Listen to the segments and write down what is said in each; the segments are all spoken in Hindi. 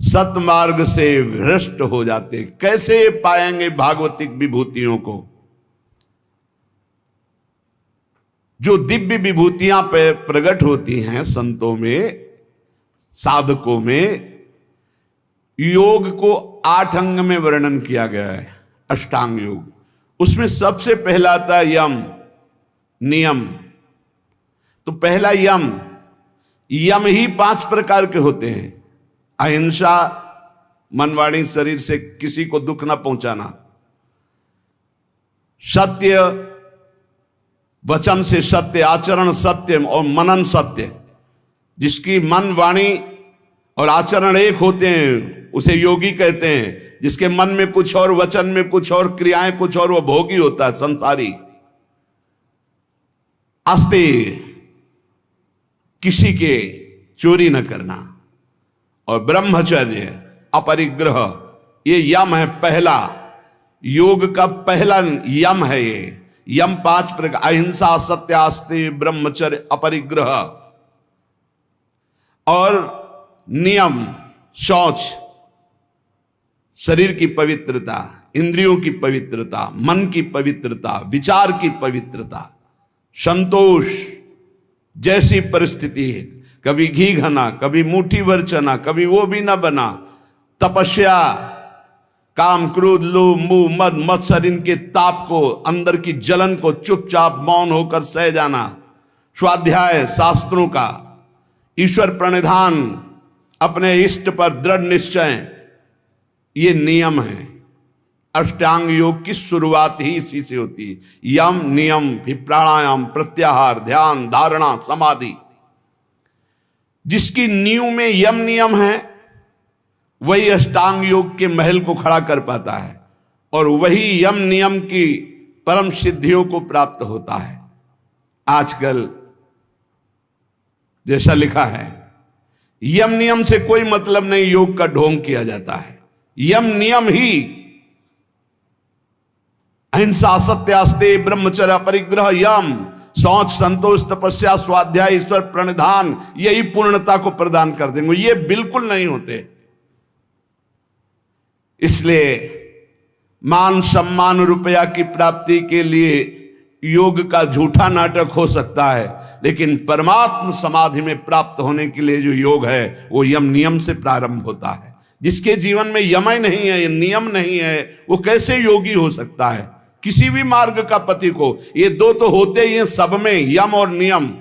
सतमार्ग से भ्रष्ट हो जाते। कैसे पाएंगे भागवतिक विभूतियों को? जो दिव्य विभूतियां प्रकट होती हैं संतों में, साधकों में, योग को 8 अंग में वर्णन किया गया है, अष्टांग योग। उसमें सबसे पहला आता है यम, नियम। तो पहला यम, यम ही 5 प्रकार के होते हैं। अहिंसा, मन वाणी शरीर से किसी को दुख ना पहुंचाना। सत्य, वचन से सत्य, आचरण सत्य और मनन सत्य। जिसकी मन वाणी और आचरण एक होते हैं उसे योगी कहते हैं। जिसके मन में कुछ और, वचन में कुछ और, क्रियाएं कुछ और, वो भोगी होता है, संसारी। आस्ते, किसी के चोरी न करना। और ब्रह्मचर्य, अपरिग्रह, ये यम है पहला, योग का पहला यम है ये। यम 5 प्रकार, अहिंसा, सत्य, आस्ते, ब्रह्मचर्य, अपरिग्रह। और नियम, शौच, शरीर की पवित्रता, इंद्रियों की पवित्रता, मन की पवित्रता, विचार की पवित्रता, संतोष, जैसी परिस्थिति है, कभी घी घना, कभी मुट्ठी भर चना, कभी वो भी ना बना। तपस्या, काम, क्रोध, लोभ, मोह, मद, मत्सर, इनके ताप को, अंदर की जलन को चुपचाप मौन होकर सह जाना। स्वाध्याय शास्त्रों का, ईश्वर प्रणिधान, अपने इष्ट पर दृढ़ निश्चय, ये नियम है। अष्टांग योग की शुरुआत ही इसी से होती है। यम, नियम, फिर प्राणायाम, प्रत्याहार, ध्यान, धारणा, समाधि। जिसकी नींव में यम नियम है वही अष्टांग योग के महल को खड़ा कर पाता है और वही यम नियम की परम सिद्धियों को प्राप्त होता है। आजकल जैसा लिखा है, यम नियम से कोई मतलब नहीं, योग का ढोंग किया जाता है। यम नियम ही अहिंसा, सत्य, आस्ते, ब्रह्मचर्य, अपरिग्रह, यम, शौच, संतोष, तपस्या, स्वाध्याय, ईश्वर प्रणिधान, यही पूर्णता को प्रदान कर देंगे। ये बिल्कुल नहीं होते। इसलिए मान सम्मान रुपया की प्राप्ति के लिए योग का झूठा नाटक हो सकता है, लेकिन परमात्म समाधि में प्राप्त होने के लिए जो योग है वो यम नियम से प्रारंभ होता है। जिसके जीवन में यम ही नहीं है, नियम नहीं है, वो कैसे योगी हो सकता है? किसी भी मार्ग का पति को ये दो तो होते ही हैं सब में, यम और नियम।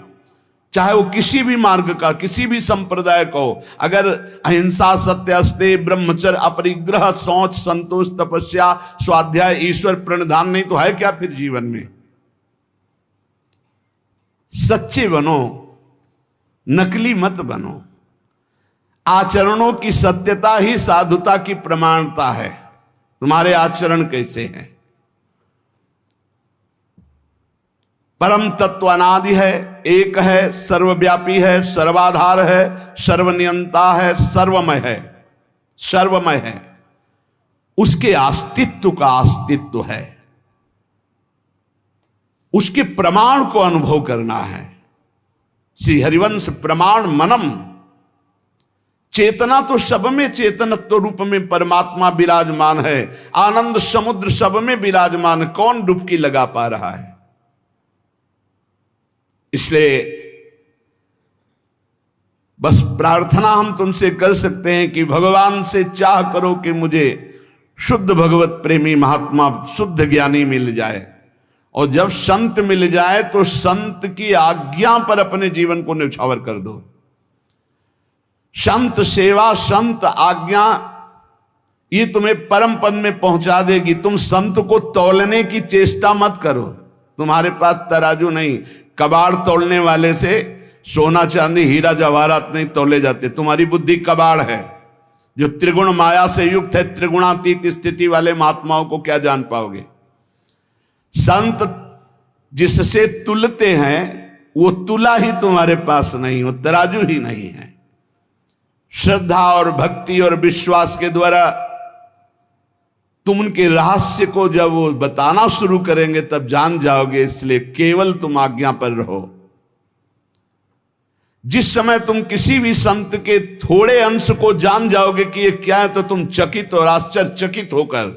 चाहे वो किसी भी मार्ग का, किसी भी संप्रदाय का हो, अगर अहिंसा, सत्य, आस्ते, ब्रह्मचर्य, अपरिग्रह, शौच, संतोष, तपस्या, स्वाध्याय, ईश्वर प्रणिधान नहीं तो है क्या फिर जीवन में? सच्चे बनो, नकली मत बनो। आचरणों की सत्यता ही साधुता की प्रमाणता है। तुम्हारे आचरण कैसे हैं? परम तत्व अनादि है, एक है, सर्वव्यापी है, सर्वाधार है, सर्वनियंता है, सर्वमय है, सर्वमय है। उसके अस्तित्व का अस्तित्व है, उसके प्रमाण को अनुभव करना है। श्री हरिवंश प्रमाण मनम। चेतना तो सब में, चेतनत्व रूप में परमात्मा विराजमान है। आनंद समुद्र सब में विराजमान, कौन डुबकी लगा पा रहा है? इसलिए बस प्रार्थना हम तुमसे कर सकते हैं कि भगवान से चाह करो कि मुझे शुद्ध भगवत प्रेमी महात्मा, शुद्ध ज्ञानी मिल जाए। और जब संत मिल जाए तो संत की आज्ञा पर अपने जीवन को न्यौछावर कर दो। संत सेवा, संत आज्ञा, ये तुम्हें परम पद में पहुंचा देगी। तुम संत को तौलने की चेष्टा मत करो। तुम्हारे पास तराजू नहीं, कबाड़ तोलने वाले से सोना चांदी हीरा जवाहरात नहीं तोले जाते। तुम्हारी बुद्धि कबाड़ है जो त्रिगुण माया से युक्त है। त्रिगुणातीत स्थिति वाले महात्माओं को क्या जान पाओगे? संत जिससे तुलते हैं वो तुला ही तुम्हारे पास नहीं, वो तराजू ही नहीं है। श्रद्धा और भक्ति और विश्वास के द्वारा तुम उनके रहस्य को जब वो बताना शुरू करेंगे तब जान जाओगे। इसलिए केवल तुम आज्ञा पर रहो। जिस समय तुम किसी भी संत के थोड़े अंश को जान जाओगे कि ये क्या है, तो तुम चकित और आश्चर्यचकित होकर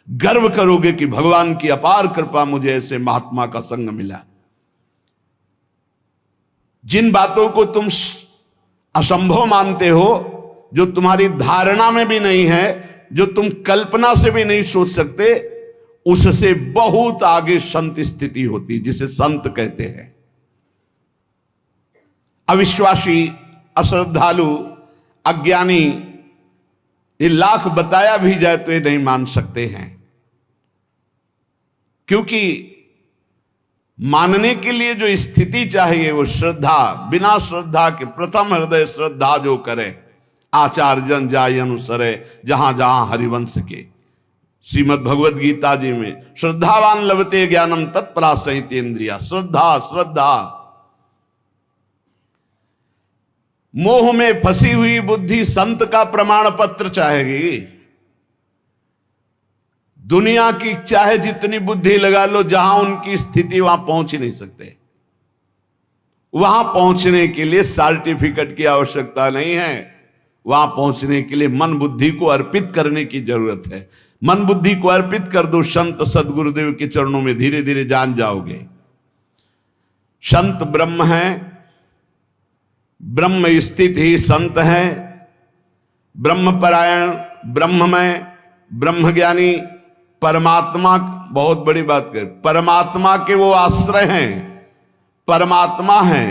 गर्व करोगे कि भगवान की अपार कृपा, मुझे ऐसे महात्मा का संग मिला। जिन बातों को तुम असंभव मानते हो, जो तुम्हारी धारणा में भी नहीं है, जो तुम कल्पना से भी नहीं सोच सकते, उससे बहुत आगे संत स्थिति होती, जिसे संत कहते हैं। अविश्वासी, अश्रद्धालु, अज्ञानी, ये लाख बताया भी जाए तो ये नहीं मान सकते हैं, क्योंकि मानने के लिए जो स्थिति चाहिए वो श्रद्धा। बिना श्रद्धा के प्रथम हृदय श्रद्धा जो करे, आचार्य जन जाय अनुसरे, जहां जहां हरिवंश के। श्रीमद् भगवद गीता जी में श्रद्धावान लभते ज्ञानम तत्परासहित इंद्रिया। श्रद्धा, श्रद्धा। मोह में फंसी हुई बुद्धि संत का प्रमाण पत्र चाहेगी। दुनिया की चाहे जितनी बुद्धि लगा लो, जहां उनकी स्थिति वहां पहुंच ही नहीं सकते। वहां पहुंचने के लिए सर्टिफिकेट की आवश्यकता नहीं है, वहां पहुंचने के लिए मन बुद्धि को अर्पित करने की जरूरत है। मन बुद्धि को अर्पित कर दो संत सदगुरुदेव के चरणों में, धीरे धीरे जान जाओगे। संत ब्रह्म है, ब्रह्म स्थित ही संत है। ब्रह्मपरायण, ब्रह्ममय, ब्रह्मज्ञानी, परमात्मा, बहुत बड़ी बात कर, परमात्मा के वो आश्रय हैं, परमात्मा हैं,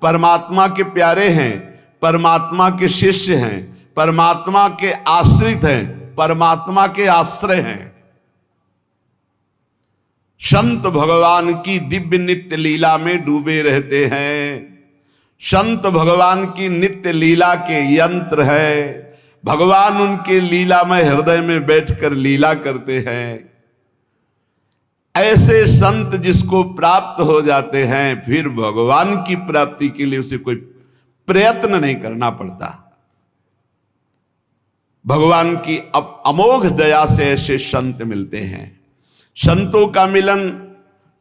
परमात्मा के प्यारे हैं, परमात्मा के शिष्य हैं, परमात्मा के आश्रित हैं, परमात्मा के आश्रय हैं। संत भगवान की दिव्य नित्य लीला में डूबे रहते हैं। संत भगवान की नित्य लीला के यंत्र है। भगवान उनके लीला में हृदय में बैठकर लीला करते हैं। ऐसे संत जिसको प्राप्त हो जाते हैं, फिर भगवान की प्राप्ति के लिए उसे कोई प्रयत्न नहीं करना पड़ता। भगवान की अमोघ दया से ऐसे संत मिलते हैं। संतों का मिलन,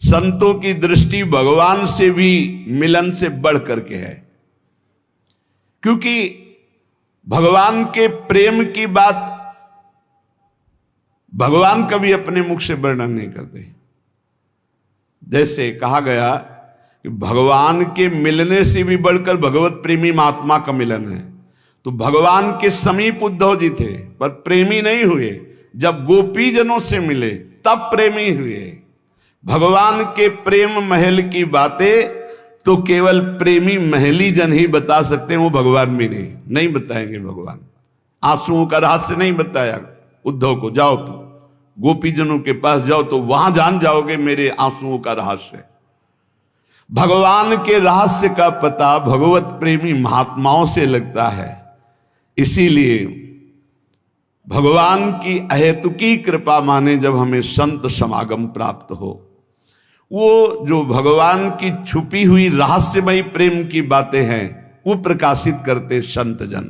संतों की दृष्टि भगवान से भी मिलन से बढ़ करके है, क्योंकि भगवान के प्रेम की बात भगवान कभी अपने मुख से वर्णन नहीं करते। जैसे कहा गया कि भगवान के मिलने से भी बढ़कर भगवत प्रेमी महात्मा का मिलन है। तो भगवान के समीप उद्धव जी थे, पर प्रेमी नहीं हुए। जब गोपी जनों से मिले तब प्रेमी हुए। भगवान के प्रेम महल की बातें तो केवल प्रेमी महली जन ही बता सकते हैं, वो भगवान भी नहीं बताएंगे। भगवान आंसुओं का रहस्य नहीं बताया उद्धव को। जाओ गोपी जनों के पास जाओ तो वहां जान जाओगे मेरे आंसुओं का रहस्य। भगवान के रहस्य का पता भगवत प्रेमी महात्माओं से लगता है। इसीलिए भगवान की अहेतुकी कृपा माने जब हमें संत समागम प्राप्त हो, वो जो भगवान की छुपी हुई रहस्यमयी प्रेम की बातें हैं वो प्रकाशित करते संत जन।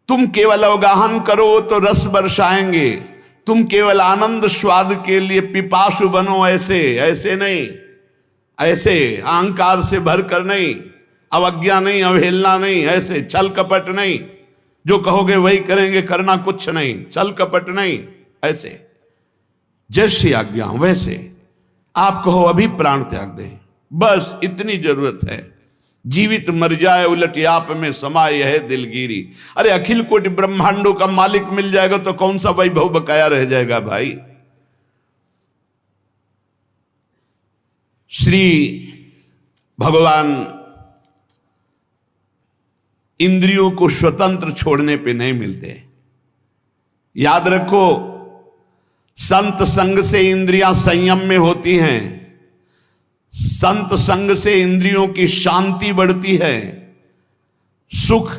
तुम केवल अवगाहन करो तो रस बरसाएंगे, तुम केवल आनंद स्वाद के लिए पिपासु बनो, ऐसे नहीं, ऐसे अहंकार से भरकर नहीं, अवज्ञा नहीं, अवहेलना नहीं, ऐसे छल कपट नहीं, जो कहोगे वही करेंगे, करना कुछ नहीं, छल कपट नहीं, ऐसे जैसी आज्ञा वैसे। आप कहो अभी प्राण त्याग दें, बस इतनी जरूरत है। जीवित मर जाए उलट आप में समाये है दिलगिरी। अरे अखिल कोटि ब्रह्मांडों का मालिक मिल जाएगा तो कौन सा वैभव बकाया रह जाएगा भाई। श्री भगवान इंद्रियों को स्वतंत्र छोड़ने पे नहीं मिलते। याद रखो, संत संग से इंद्रियां संयम में होती हैं। संत संग से इंद्रियों की शांति बढ़ती है। सुख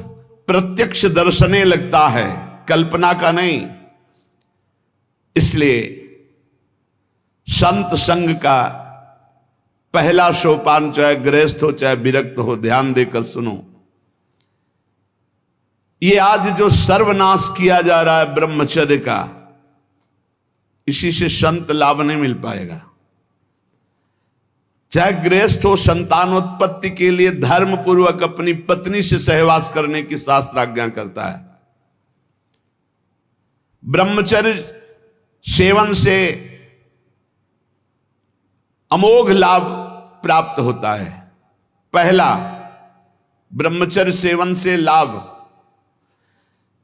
प्रत्यक्ष दर्शने लगता है, कल्पना का नहीं। इसलिए संत संग का पहला सोपान, चाहे गृहस्थ हो चाहे विरक्त हो, ध्यान देकर सुनो। ये आज जो सर्वनाश किया जा रहा है ब्रह्मचर्य का, इसी से संत लाभ नहीं मिल पाएगा। चाहे गृहस्थ हो, संतानोत्पत्ति के लिए धर्म पूर्वक अपनी पत्नी से सहवास करने की शास्त्र आज्ञा करता है। ब्रह्मचर्य सेवन से अमोघ लाभ प्राप्त होता है। पहला, ब्रह्मचर्य सेवन से लाभ,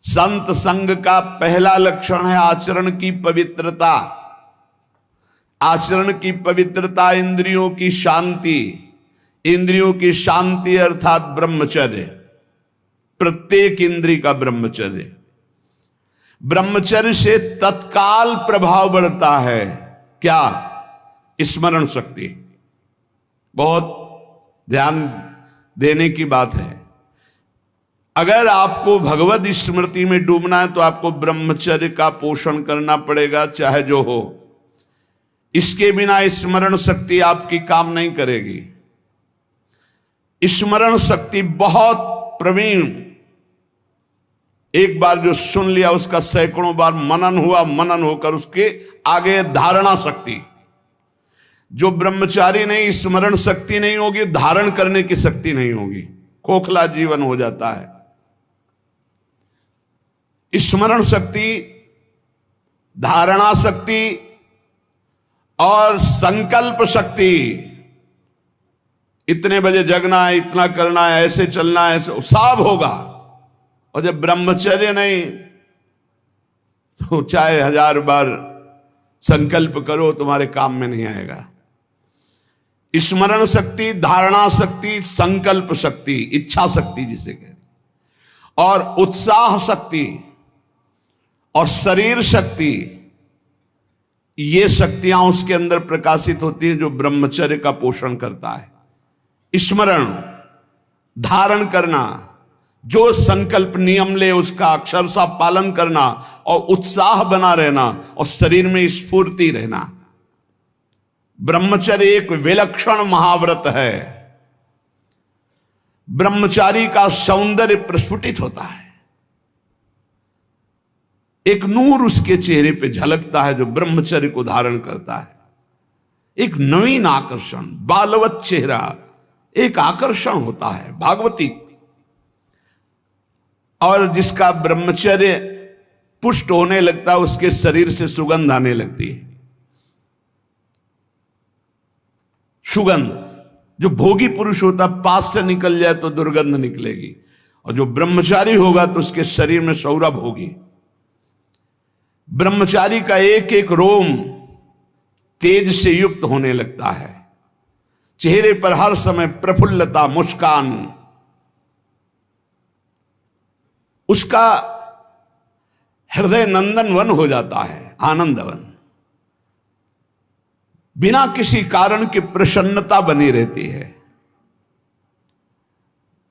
संत संग का पहला लक्षण है आचरण की पवित्रता। आचरण की पवित्रता, इंद्रियों की शांति। इंद्रियों की शांति अर्थात ब्रह्मचर्य, प्रत्येक इंद्रिय का ब्रह्मचर्य। ब्रह्मचर्य से तत्काल प्रभाव बढ़ता है। क्या? स्मरण शक्ति। बहुत ध्यान देने की बात है। अगर आपको भगवत स्मृति में डूबना है तो आपको ब्रह्मचर्य का पोषण करना पड़ेगा, चाहे जो हो। इसके बिना स्मरण शक्ति आपकी काम नहीं करेगी। स्मरण शक्ति बहुत प्रवीण, एक बार जो सुन लिया उसका सैकड़ों बार मनन हुआ, मनन होकर उसके आगे धारणा शक्ति। जो ब्रह्मचारी नहीं, स्मरण शक्ति नहीं होगी, धारण करने की शक्ति नहीं होगी, खोखला जीवन हो जाता है। स्मरण शक्ति, धारणा शक्ति और संकल्प शक्ति। इतने बजे जगना है, इतना करना है, ऐसे चलना है, ऐसे सब होगा। और जब ब्रह्मचर्य नहीं तो चाहे 1000 बार संकल्प करो, तुम्हारे काम में नहीं आएगा। स्मरण शक्ति, धारणा शक्ति, संकल्प शक्ति, इच्छा शक्ति जिसे कहते, और उत्साह शक्ति और शरीर शक्ति, ये शक्तियां उसके अंदर प्रकाशित होती हैं जो ब्रह्मचर्य का पोषण करता है। स्मरण, धारण करना, जो संकल्प नियम ले उसका अक्षरशः पालन करना, और उत्साह बना रहना, और शरीर में स्फूर्ति रहना। ब्रह्मचर्य एक विलक्षण महाव्रत है। ब्रह्मचारी का सौंदर्य प्रस्फुटित होता है। एक नूर उसके चेहरे पे झलकता है जो ब्रह्मचर्य को धारण करता है। एक नवीन आकर्षण, बालवत चेहरा, एक आकर्षण होता है भागवती। और जिसका ब्रह्मचर्य पुष्ट होने लगता है उसके शरीर से सुगंध आने लगती है। सुगंध, जो भोगी पुरुष होता पास से निकल जाए तो दुर्गंध निकलेगी, और जो ब्रह्मचारी होगा तो उसके शरीर में सौरभ होगी। ब्रह्मचारी का एक एक रोम तेज से युक्त होने लगता है। चेहरे पर हर समय प्रफुल्लता, मुस्कान, उसका हृदय नंदन वन हो जाता है, आनंदवन। बिना किसी कारण की प्रसन्नता बनी रहती है।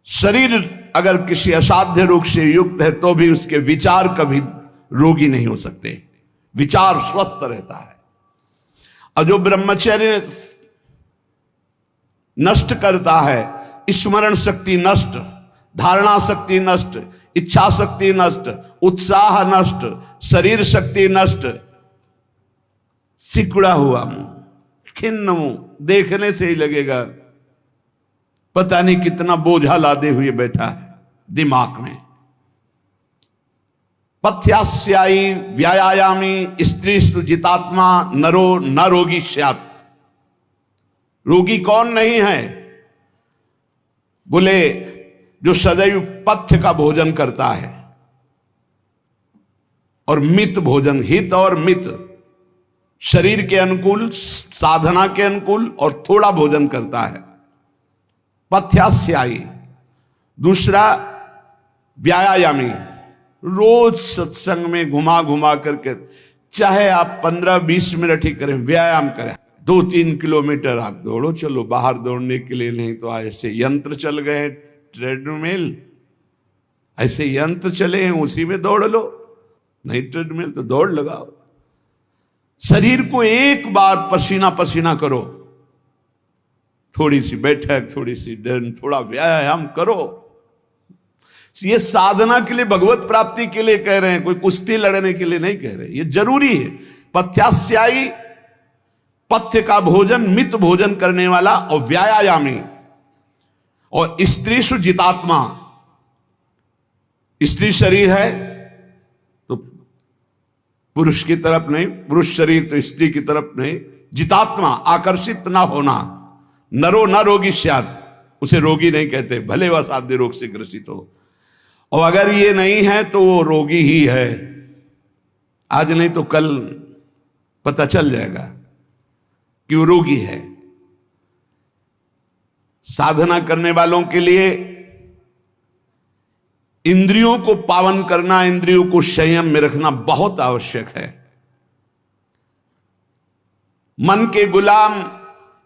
शरीर अगर किसी असाध्य रोग से युक्त है तो भी उसके विचार कभी रोगी नहीं हो सकते, विचार स्वस्थ रहता है। और जो ब्रह्मचर्य नष्ट करता है, स्मरण शक्ति नष्ट, धारणा शक्ति नष्ट, इच्छा शक्ति नष्ट, उत्साह नष्ट, शरीर शक्ति नष्ट, सिकुड़ा हुआ मुंह, खिन्न मुंह, देखने से ही लगेगा पता नहीं कितना बोझा लादे हुए बैठा है दिमाग में। पथ्यास्यायी व्यायामी स्त्रीस्तु जितात्मा नरो न रोगी स्यात्। रोगी कौन नहीं है? बोले जो सदैव पथ्य का भोजन करता है और मित भोजन, हित और मित, शरीर के अनुकूल, साधना के अनुकूल और थोड़ा भोजन करता है, पथ्यास्यायी। दूसरा व्यायामी, रोज सत्संग में घुमा घुमा करके, चाहे आप 15-20 मिनट ही करें, व्यायाम करें। 2-3 किलोमीटर आप दौड़ो, चलो बाहर दौड़ने के लिए, नहीं तो ऐसे यंत्र चल गए, ट्रेडमिल, ऐसे यंत्र चले हैं उसी में दौड़ लो, नहीं ट्रेडमिल तो दौड़ लगाओ। शरीर को एक बार पसीना पसीना करो, थोड़ी सी बैठक, थोड़ी सी डर, थोड़ा व्यायाम करो। ये साधना के लिए, भगवत प्राप्ति के लिए कह रहे हैं, कोई कुश्ती लड़ने के लिए नहीं कह रहे, ये जरूरी है। पथ्यास्यायी पथ्य का भोजन, मित भोजन करने वाला और व्यायामी। और स्त्रीषु जितात्मा, स्त्री शरीर है तो पुरुष की तरफ नहीं, पुरुष शरीर तो स्त्री की तरफ नहीं। जितात्मा, आकर्षित ना होना। नरो न रोगी स्यात्, उसे रोगी नहीं कहते, भले वह साध्य रोग से ग्रसित हो। और अगर ये नहीं है तो वो रोगी ही है। आज नहीं तो कल पता चल जाएगा कि वो रोगी है। साधना करने वालों के लिए इंद्रियों को पावन करना, इंद्रियों को संयम में रखना बहुत आवश्यक है। मन के गुलाम,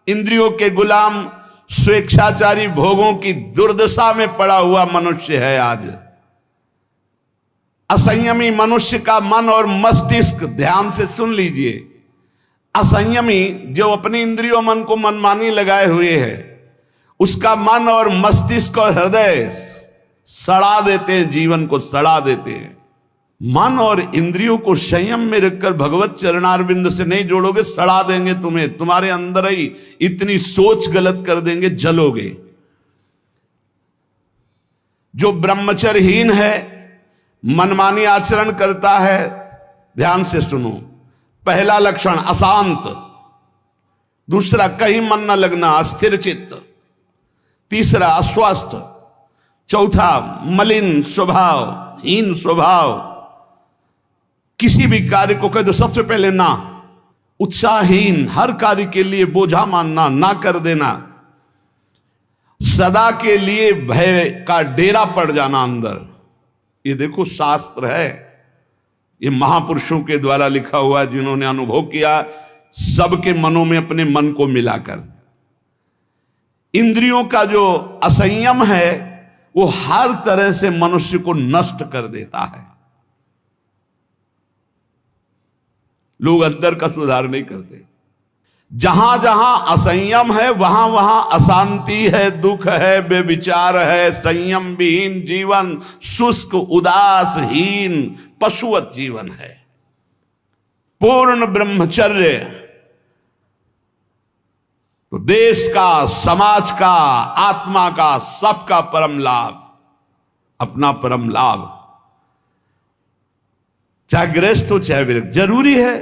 इंद्रियों के गुलाम, स्वेच्छाचारी भोगों की दुर्दशा में पड़ा हुआ मनुष्य है आज। असंयमी मनुष्य का मन और मस्तिष्क, ध्यान से सुन लीजिए, असंयमी जो अपनी इंद्रियों मन को मनमानी लगाए हुए है, उसका मन और मस्तिष्क और हृदय सड़ा देते हैं, जीवन को सड़ा देते हैं। मन और इंद्रियों को संयम में रखकर भगवत चरणारविंद से नहीं जोड़ोगे, सड़ा देंगे तुम्हें। तुम्हारे अंदर ही इतनी सोच गलत कर देंगे, जलोगे। जो ब्रह्मचर्यहीन है, मनमानी आचरण करता है, ध्यान से सुनो। पहला लक्षण अशांत, दूसरा कहीं मन न लगना, अस्थिर चित्त, तीसरा अस्वस्थ, चौथा मलिन स्वभाव, हीन स्वभाव। किसी भी कार्य को कह दो सबसे पहले ना, उत्साहहीन, हर कार्य के लिए बोझा मानना, ना कर देना, सदा के लिए भय का डेरा पड़ जाना अंदर। ये देखो शास्त्र है, ये महापुरुषों के द्वारा लिखा हुआ, जिन्होंने अनुभव किया सबके मनों में अपने मन को मिलाकर। इंद्रियों का जो असंयम है वो हर तरह से मनुष्य को नष्ट कर देता है। लोग अंदर का सुधार नहीं करते। जहां जहां असंयम है वहां वहां अशांति है, दुख है, बेविचार है, संयम विहीन जीवन, शुष्क उदासहीन पशुवत जीवन है। पूर्ण ब्रह्मचर्य तो देश का, समाज का, आत्मा का, सबका परम लाभ, अपना परम लाभ। चाहे गृहस्थ हो चाहे विरक्त, जरूरी है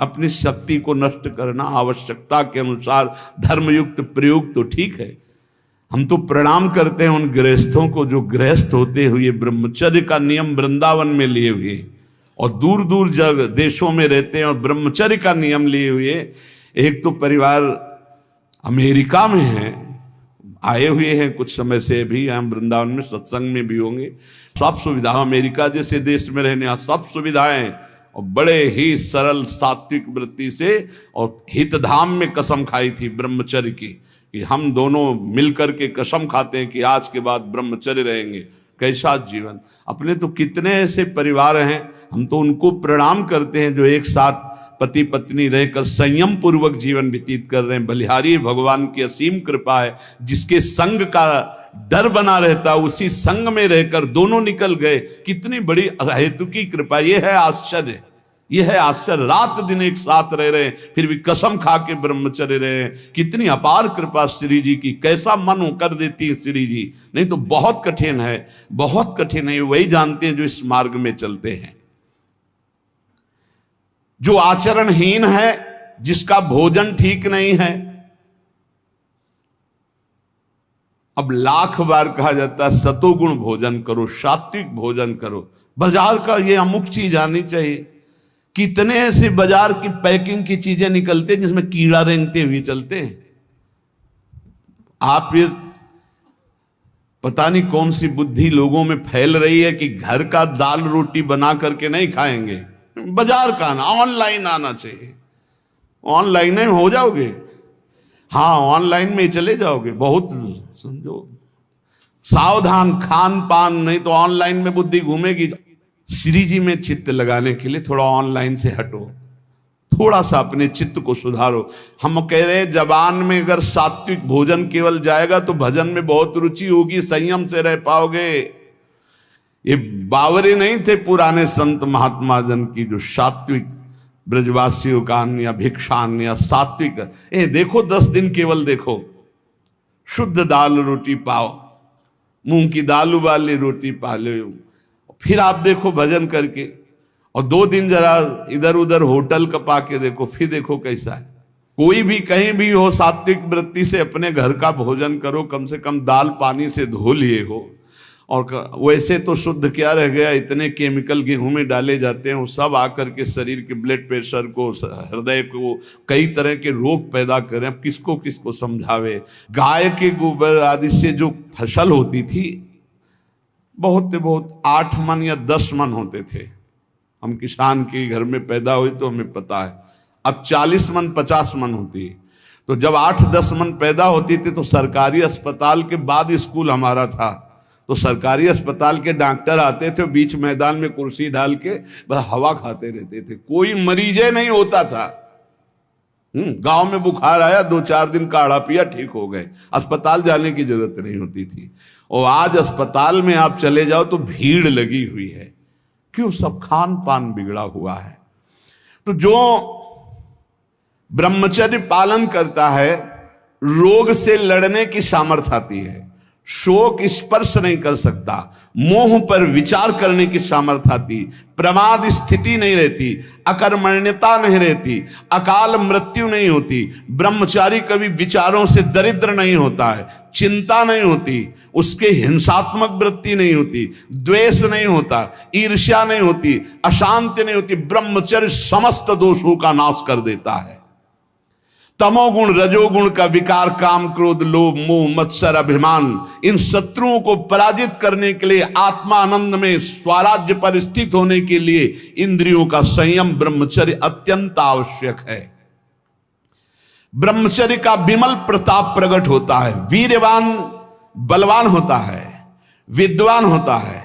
अपनी शक्ति को नष्ट करना, आवश्यकता के अनुसार धर्मयुक्त प्रयोग तो ठीक है। हम तो प्रणाम करते हैं उन गृहस्थों को जो गृहस्थ होते हुए ब्रह्मचर्य का नियम वृंदावन में लिए हुए और दूर दूर जगह देशों में रहते हैं और ब्रह्मचर्य का नियम लिए हुए। एक तो परिवार अमेरिका में है, आए हुए हैं कुछ समय से, भी हम वृंदावन में सत्संग में भी होंगे। सब सुविधा, अमेरिका जैसे देश में रहने सब सुविधाएं, और बड़े ही सरल सात्विक वृत्ति से, और हितधाम में कसम खाई थी ब्रह्मचर्य की कि हम दोनों मिलकर के कसम खाते हैं कि आज के बाद ब्रह्मचर्य रहेंगे। कैसा जीवन! अपने तो कितने ऐसे परिवार हैं, हम तो उनको प्रणाम करते हैं जो एक साथ पति पत्नी रहकर संयम पूर्वक जीवन व्यतीत कर रहे हैं। बलिहारी भगवान की असीम कृपा है, जिसके संग का डर बना रहता उसी संग में रहकर दोनों निकल गए। कितनी बड़ी अहेतुकी कृपा! ये है आश्चर्य, ये है आश्चर्य। रात दिन एक साथ रह रहे हैं, फिर भी कसम खा के ब्रह्मचर्य रहे हैं। कितनी अपार कृपा श्री जी की! कैसा मन कर देती है श्री जी, नहीं तो बहुत कठिन है, बहुत कठिन है। वही जानते हैं जो इस मार्ग में चलते हैं। जो आचरणहीन है, जिसका भोजन ठीक नहीं है, अब लाख बार कहा जाता है सतोगुण भोजन करो, सात्विक भोजन करो। बाजार का ये अमुक चीज आनी चाहिए। कितने ऐसे बाजार की पैकिंग की चीजें निकलते हैं जिसमें कीड़ा रेंगते हुए चलते हैं। आप फिर पता नहीं कौन सी बुद्धि लोगों में फैल रही है कि घर का दाल रोटी बना करके नहीं खाएंगे, बाजार का आना, ऑनलाइन आना चाहिए। ऑनलाइन में हो जाओगे, हाँ ऑनलाइन में ही चले जाओगे। बहुत समझो सावधान, खान पान, नहीं तो ऑनलाइन में बुद्धि घूमेगी। श्री जी में चित्त लगाने के लिए थोड़ा ऑनलाइन से हटो, थोड़ा सा अपने चित्त को सुधारो। हम कह रहे हैं जबान में अगर सात्विक भोजन केवल जाएगा तो भजन में बहुत रुचि होगी, संयम से रह पाओगे। ये बावरे नहीं थे पुराने संत महात्मा जन की जो सात्विक ब्रजवासियों का अन्न या भिक्षान्न या सात्विक, देखो 10 दिन केवल देखो, शुद्ध दाल रोटी पाओ, मूंग की दाल वाली रोटी पा लो, फिर आप देखो भजन करके, और 2 दिन जरा इधर उधर होटल का पाके देखो, फिर देखो कैसा है। कोई भी कहीं भी हो, सात्विक वृत्ति से अपने घर का भोजन करो, कम से कम दाल पानी से धो लिए हो। और वैसे तो शुद्ध क्या रह गया, इतने केमिकल गेहूं में डाले जाते हैं, वो सब आकर के शरीर के ब्लड प्रेशर को, हृदय को, कई तरह के रोग पैदा करें। अब किसको किसको समझावे। गाय के गोबर आदि से जो फसल होती थी, बहुत 8 मन या 10 मन होते थे। हम किसान के घर में पैदा हुए तो हमें पता है। अब 40 मन 50 मन होती है। तो जब 8-10 मन पैदा होती थी तो सरकारी अस्पताल के बाद स्कूल हमारा था, तो सरकारी अस्पताल के डॉक्टर आते थे, बीच मैदान में कुर्सी डाल के बस हवा खाते रहते थे, कोई मरीजे नहीं होता था। गांव में बुखार आया, 2-4 दिन काढ़ा पिया, ठीक हो गए, अस्पताल जाने की जरूरत नहीं होती थी। और आज अस्पताल में आप चले जाओ तो भीड़ लगी हुई है। क्यों? सब खान पान बिगड़ा हुआ है। तो जो ब्रह्मचर्य पालन करता है, रोग से लड़ने की सामर्थ्य आती है, शोक स्पर्श नहीं कर सकता, मोह पर विचार करने की सामर्थ्य आती, प्रमाद स्थिति नहीं रहती, अकर्मण्यता नहीं रहती, अकाल मृत्यु नहीं होती, ब्रह्मचारी कभी विचारों से दरिद्र नहीं होता है, चिंता नहीं होती, उसके हिंसात्मक वृत्ति नहीं होती, द्वेष नहीं होता, ईर्ष्या नहीं होती, अशांति नहीं होती। ब्रह्मचर्य समस्त दोषों का नाश कर देता है। तमोगुण रजोगुण का विकार, काम क्रोध लोभ मोह मत्सर अभिमान, इन शत्रुओं को पराजित करने के लिए, आत्मा आनंद में स्वराज्य पर स्थित होने के लिए इंद्रियों का संयम ब्रह्मचर्य अत्यंत आवश्यक है। ब्रह्मचर्य का विमल प्रताप प्रकट होता है। वीरवान बलवान होता है, विद्वान होता है,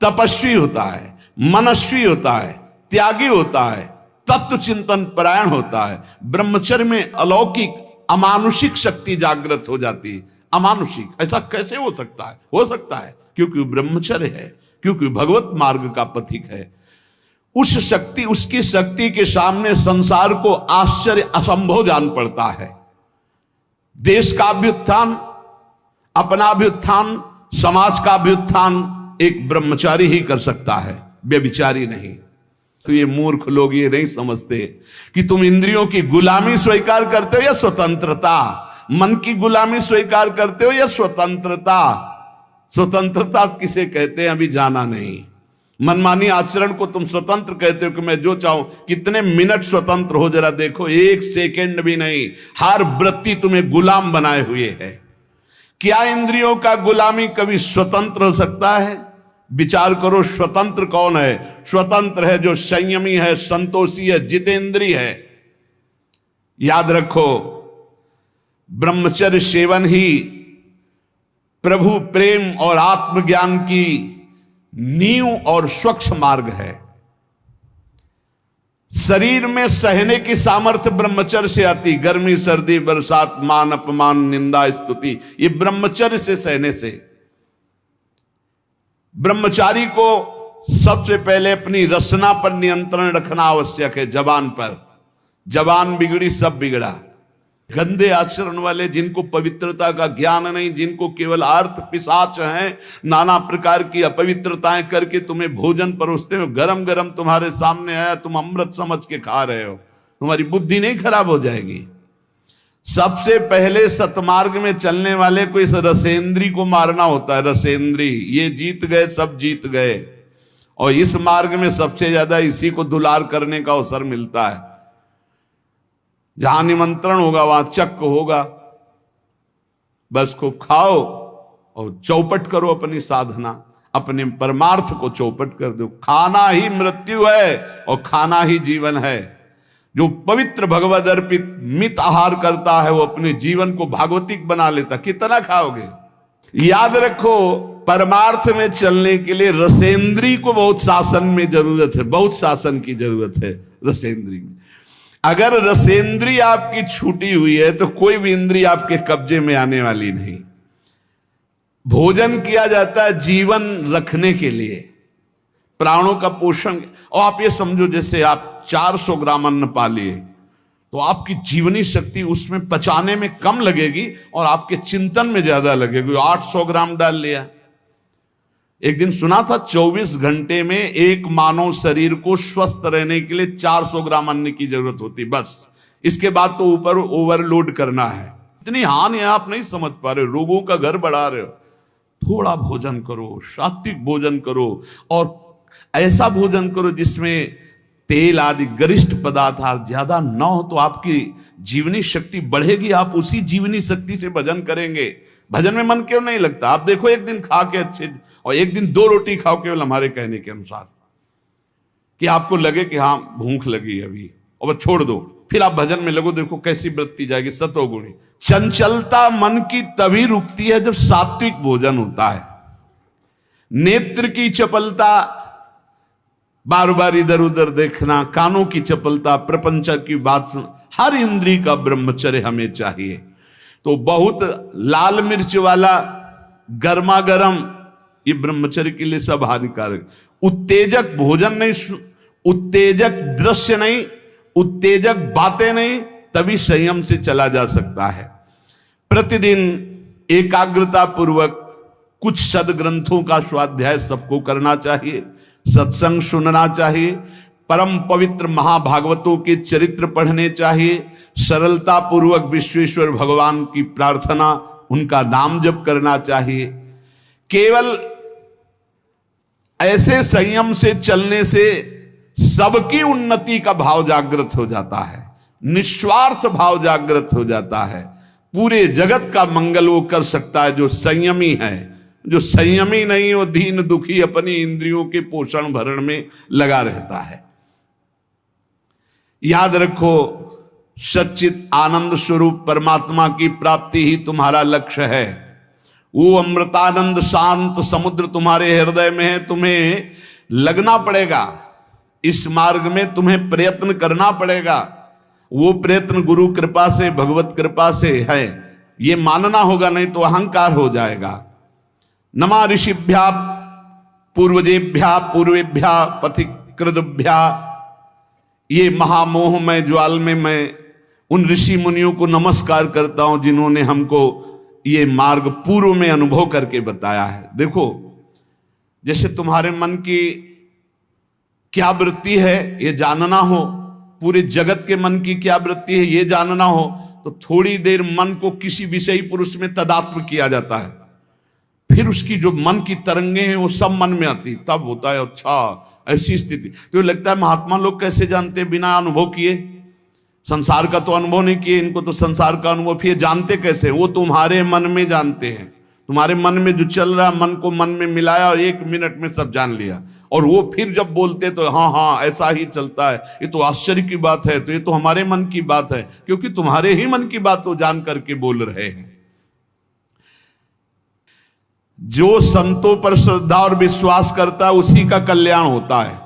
तपस्वी होता है, मनस्वी होता है, त्यागी होता है, तत्व चिंतन परायण होता है। ब्रह्मचर्य में अलौकिक अमानुषिक शक्ति जागृत हो जाती है। अमानुषिक ऐसा कैसे हो सकता है? हो सकता है क्योंकि ब्रह्मचर्य है, क्योंकि भगवत मार्ग का पथिक है। उस शक्ति, उसकी शक्ति के सामने संसार को आश्चर्य असंभव जान पड़ता है। देश का अभ्युत्थान, अपना अभ्युत्थान, समाज का अभ्युत्थान एक ब्रह्मचारी ही कर सकता है, व्यभिचारी नहीं। तो ये मूर्ख लोग ये नहीं समझते कि तुम इंद्रियों की गुलामी स्वीकार करते हो या स्वतंत्रता, मन की गुलामी स्वीकार करते हो या स्वतंत्रता। स्वतंत्रता किसे कहते हैं अभी जाना नहीं। मनमानी आचरण को तुम स्वतंत्र कहते हो कि मैं जो चाहूं, कितने मिनट स्वतंत्र हो जरा देखो, 1 सेकेंड भी नहीं। हर वृत्ति तुम्हें गुलाम बनाए हुए है। क्या इंद्रियों का गुलामी कभी स्वतंत्र हो सकता है? विचार करो, स्वतंत्र कौन है? स्वतंत्र है जो संयमी है, संतोषी है, जितेंद्री है। याद रखो, ब्रह्मचर्य सेवन ही प्रभु प्रेम और आत्मज्ञान की नींव और स्वच्छ मार्ग है। शरीर में सहने की सामर्थ्य ब्रह्मचर्य से आती। गर्मी सर्दी बरसात मान अपमान निंदा स्तुति, ये ब्रह्मचर्य से सहने से। ब्रह्मचारी को सबसे पहले अपनी रसना पर नियंत्रण रखना आवश्यक है। जबान पर, जबान बिगड़ी सब बिगड़ा। गंदे आचरण वाले, जिनको पवित्रता का ज्ञान नहीं, जिनको केवल अर्थ पिशाच हैं, नाना प्रकार की अपवित्रताएं करके तुम्हें भोजन परोसते हो, गरम गरम तुम्हारे सामने आया, तुम अमृत समझ के खा रहे हो, तुम्हारी बुद्धि नहीं खराब हो जाएगी? सबसे पहले सतमार्ग में चलने वाले को इस रसेंद्री को मारना होता है। रसेंद्री, ये जीत गए, सब जीत गए। और इस मार्ग में सबसे ज्यादा इसी को दुलार करने का अवसर मिलता है। जहां निमंत्रण होगा वहां चक्क होगा, बस खूब खाओ और चौपट करो अपनी साधना, अपने परमार्थ को चौपट कर दो। खाना ही मृत्यु है और खाना ही जीवन है। जो पवित्र भगवद अर्पित मित आहार करता है वो अपने जीवन को भागवतिक बना लेता। कितना खाओगे? याद रखो, परमार्थ में चलने के लिए रसेंद्री को बहुत शासन में जरूरत है, बहुत शासन की जरूरत है रसेंद्री में। अगर रसेंद्री आपकी छूटी हुई है तो कोई भी इंद्री आपके कब्जे में आने वाली नहीं। भोजन किया जाता है जीवन रखने के लिए, प्राणों का पोषण। और आप ये समझो जैसे आप 400 ग्राम अन्न पा लिए तो आपकी जीवनी शक्ति उसमें पचाने में कम लगेगी और आपके चिंतन में ज्यादा लगेगी। 800 ग्राम डाल लिया। एक दिन सुना था 24 घंटे में एक मानव शरीर को स्वस्थ रहने के लिए 400 ग्राम अन्न की जरूरत होती, बस। इसके बाद तो ऊपर ओवरलोड करना है। इतनी हानि है, आप नहीं समझ पा रहे, रोगों का घर बढ़ा रहे हो। थोड़ा भोजन करो, सात्विक भोजन करो, और ऐसा भोजन करो जिसमें तेल आदि गरिष्ठ पदार्थ ज्यादा न हो, तो आपकी जीवनी शक्ति बढ़ेगी। आप उसी जीवनी शक्ति से भजन करेंगे। भजन में मन क्यों नहीं लगता? आप देखो, एक दिन खा के अच्छे और एक दिन 2 रोटी खाओ केवल हमारे कहने के अनुसार, कि आपको लगे कि हाँ भूख लगी अभी, और बस छोड़ दो, फिर आप भजन में लगो, देखो कैसी वृत्ति जाएगी, सतोगुणी। चंचलता मन की तभी रुकती है जब सात्विक भोजन होता है। नेत्र की चपलता, बार बार इधर उधर देखना, कानों की चपलता, प्रपंच की बात सुन, हर इंद्री का ब्रह्मचर्य हमें चाहिए। तो बहुत लाल मिर्च वाला गर्मा गर्म, ये ब्रह्मचर्य के लिए सब हानिकारक। उत्तेजक भोजन नहीं, उत्तेजक दृश्य नहीं, उत्तेजक बातें नहीं, तभी संयम से चला जा सकता है। प्रतिदिन एकाग्रता पूर्वक कुछ सदग्रंथों का स्वाध्याय सबको करना चाहिए, सत्संग सुनना चाहिए, परम पवित्र महाभागवतों के चरित्र पढ़ने चाहिए, सरलता पूर्वक विश्वेश्वर भगवान की प्रार्थना, उनका नाम जप करना चाहिए। केवल ऐसे संयम से चलने से सबकी उन्नति का भाव जागृत हो जाता है, निस्वार्थ भाव जागृत हो जाता है। पूरे जगत का मंगल वो कर सकता है जो संयमी है। जो संयमी नहीं, वो दीन दुखी अपनी इंद्रियों के पोषण भरण में लगा रहता है। याद रखो, सच्चित आनंद स्वरूप परमात्मा की प्राप्ति ही तुम्हारा लक्ष्य है। वो अमृतानंद शांत समुद्र तुम्हारे हृदय में है। तुम्हें लगना पड़ेगा इस मार्ग में, तुम्हें प्रयत्न करना पड़ेगा। वो प्रयत्न गुरु कृपा से, भगवत कृपा से है, ये मानना होगा, नहीं तो अहंकार हो जाएगा। नमा ऋषिभ्या पूर्वजेभ्या पूर्वेभ्या पथिकृतभ्या, ये महामोह में ज्वाल में मैं उन ऋषि मुनियों को नमस्कार करता हूं जिन्होंने हमको ये मार्ग पूर्व में अनुभव करके बताया है। देखो, जैसे तुम्हारे मन की क्या वृत्ति है ये जानना हो, पूरे जगत के मन की क्या वृत्ति है ये जानना हो, तो थोड़ी देर मन को किसी विषयी पुरुष में तदात्म किया जाता है, फिर उसकी जो मन की तरंगे हैं वो सब मन में आती, तब होता है अच्छा ऐसी स्थिति। तो लगता है महात्मा लोग कैसे जानते बिना अनुभव किए? संसार का तो अनुभव नहीं किए, इनको तो संसार का अनुभव, फिर जानते कैसे? वो तुम्हारे मन में जानते हैं। तुम्हारे मन में जो चल रहा, मन को मन में मिलाया और 1 मिनट में सब जान लिया। और वो फिर जब बोलते तो हाँ हाँ ऐसा ही चलता है, ये तो आश्चर्य की बात है, तो ये तो हमारे मन की बात है, क्योंकि तुम्हारे ही मन की बात वो जान करके बोल रहे हैं। जो संतों पर श्रद्धा और विश्वास करता है उसी का कल्याण होता है।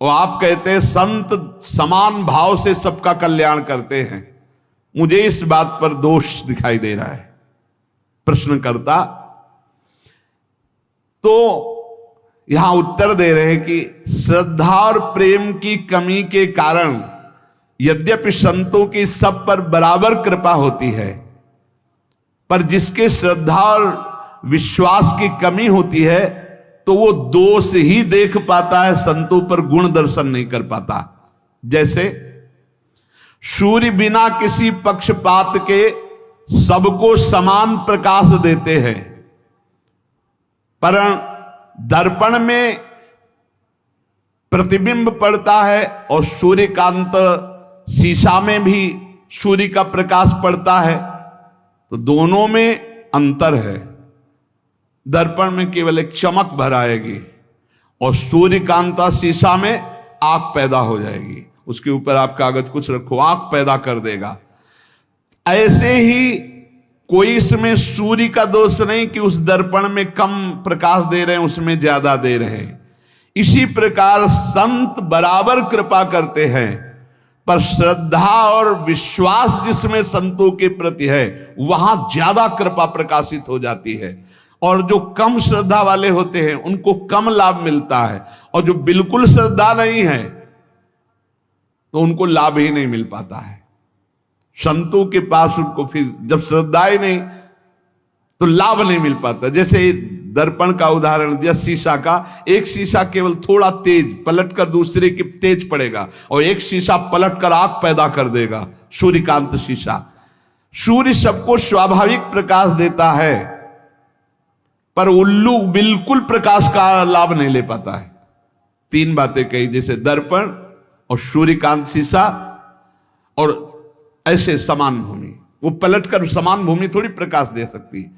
और आप कहते हैं संत समान भाव से सबका कल्याण करते हैं। मुझे इस बात पर दोष दिखाई दे रहा है। प्रश्नकर्ता तो यहां उत्तर दे रहे हैं कि श्रद्धा और प्रेम की कमी के कारण यद्यपि संतों की सब पर बराबर कृपा होती है, पर जिसके श्रद्धा और विश्वास की कमी होती है तो वो दोष ही देख पाता है, संतों पर गुण दर्शन नहीं कर पाता। जैसे सूर्य बिना किसी पक्षपात के सबको समान प्रकाश देते हैं, पर दर्पण में प्रतिबिंब पड़ता है और सूर्यकांत शीशा में भी सूर्य का प्रकाश पड़ता है, तो दोनों में अंतर है। दर्पण में केवल एक चमक भर आएगी और सूर्यकांता शीशा में आग पैदा हो जाएगी। उसके ऊपर आप कागज कुछ रखो, आग पैदा कर देगा। ऐसे ही कोई इसमें सूर्य का दोष नहीं कि उस दर्पण में कम प्रकाश दे रहे हैं, उसमें ज्यादा दे रहे हैं। इसी प्रकार संत बराबर कृपा करते हैं, पर श्रद्धा और विश्वास जिसमें संतों के प्रति है वहां ज्यादा कृपा प्रकाशित हो जाती है। और जो कम श्रद्धा वाले होते हैं उनको कम लाभ मिलता है, और जो बिल्कुल श्रद्धा नहीं है तो उनको लाभ ही नहीं मिल पाता है। संतों के पास उनको फिर जब श्रद्धा ही नहीं तो लाभ नहीं मिल पाता। जैसे दर्पण का उदाहरण दिया, शीशा का, एक शीशा केवल थोड़ा तेज पलटकर दूसरे के तेज पड़ेगा, और एक शीशा पलटकर आग पैदा कर देगा, सूर्यकांत शीशा। सूर्य सबको स्वाभाविक प्रकाश देता है, पर उल्लू बिल्कुल प्रकाश का लाभ नहीं ले पाता है। तीन बातें कही, जैसे दर्पण और सूर्यकांत शीशा और ऐसे समान भूमि, वो पलटकर समान भूमि थोड़ी प्रकाश दे सकती है।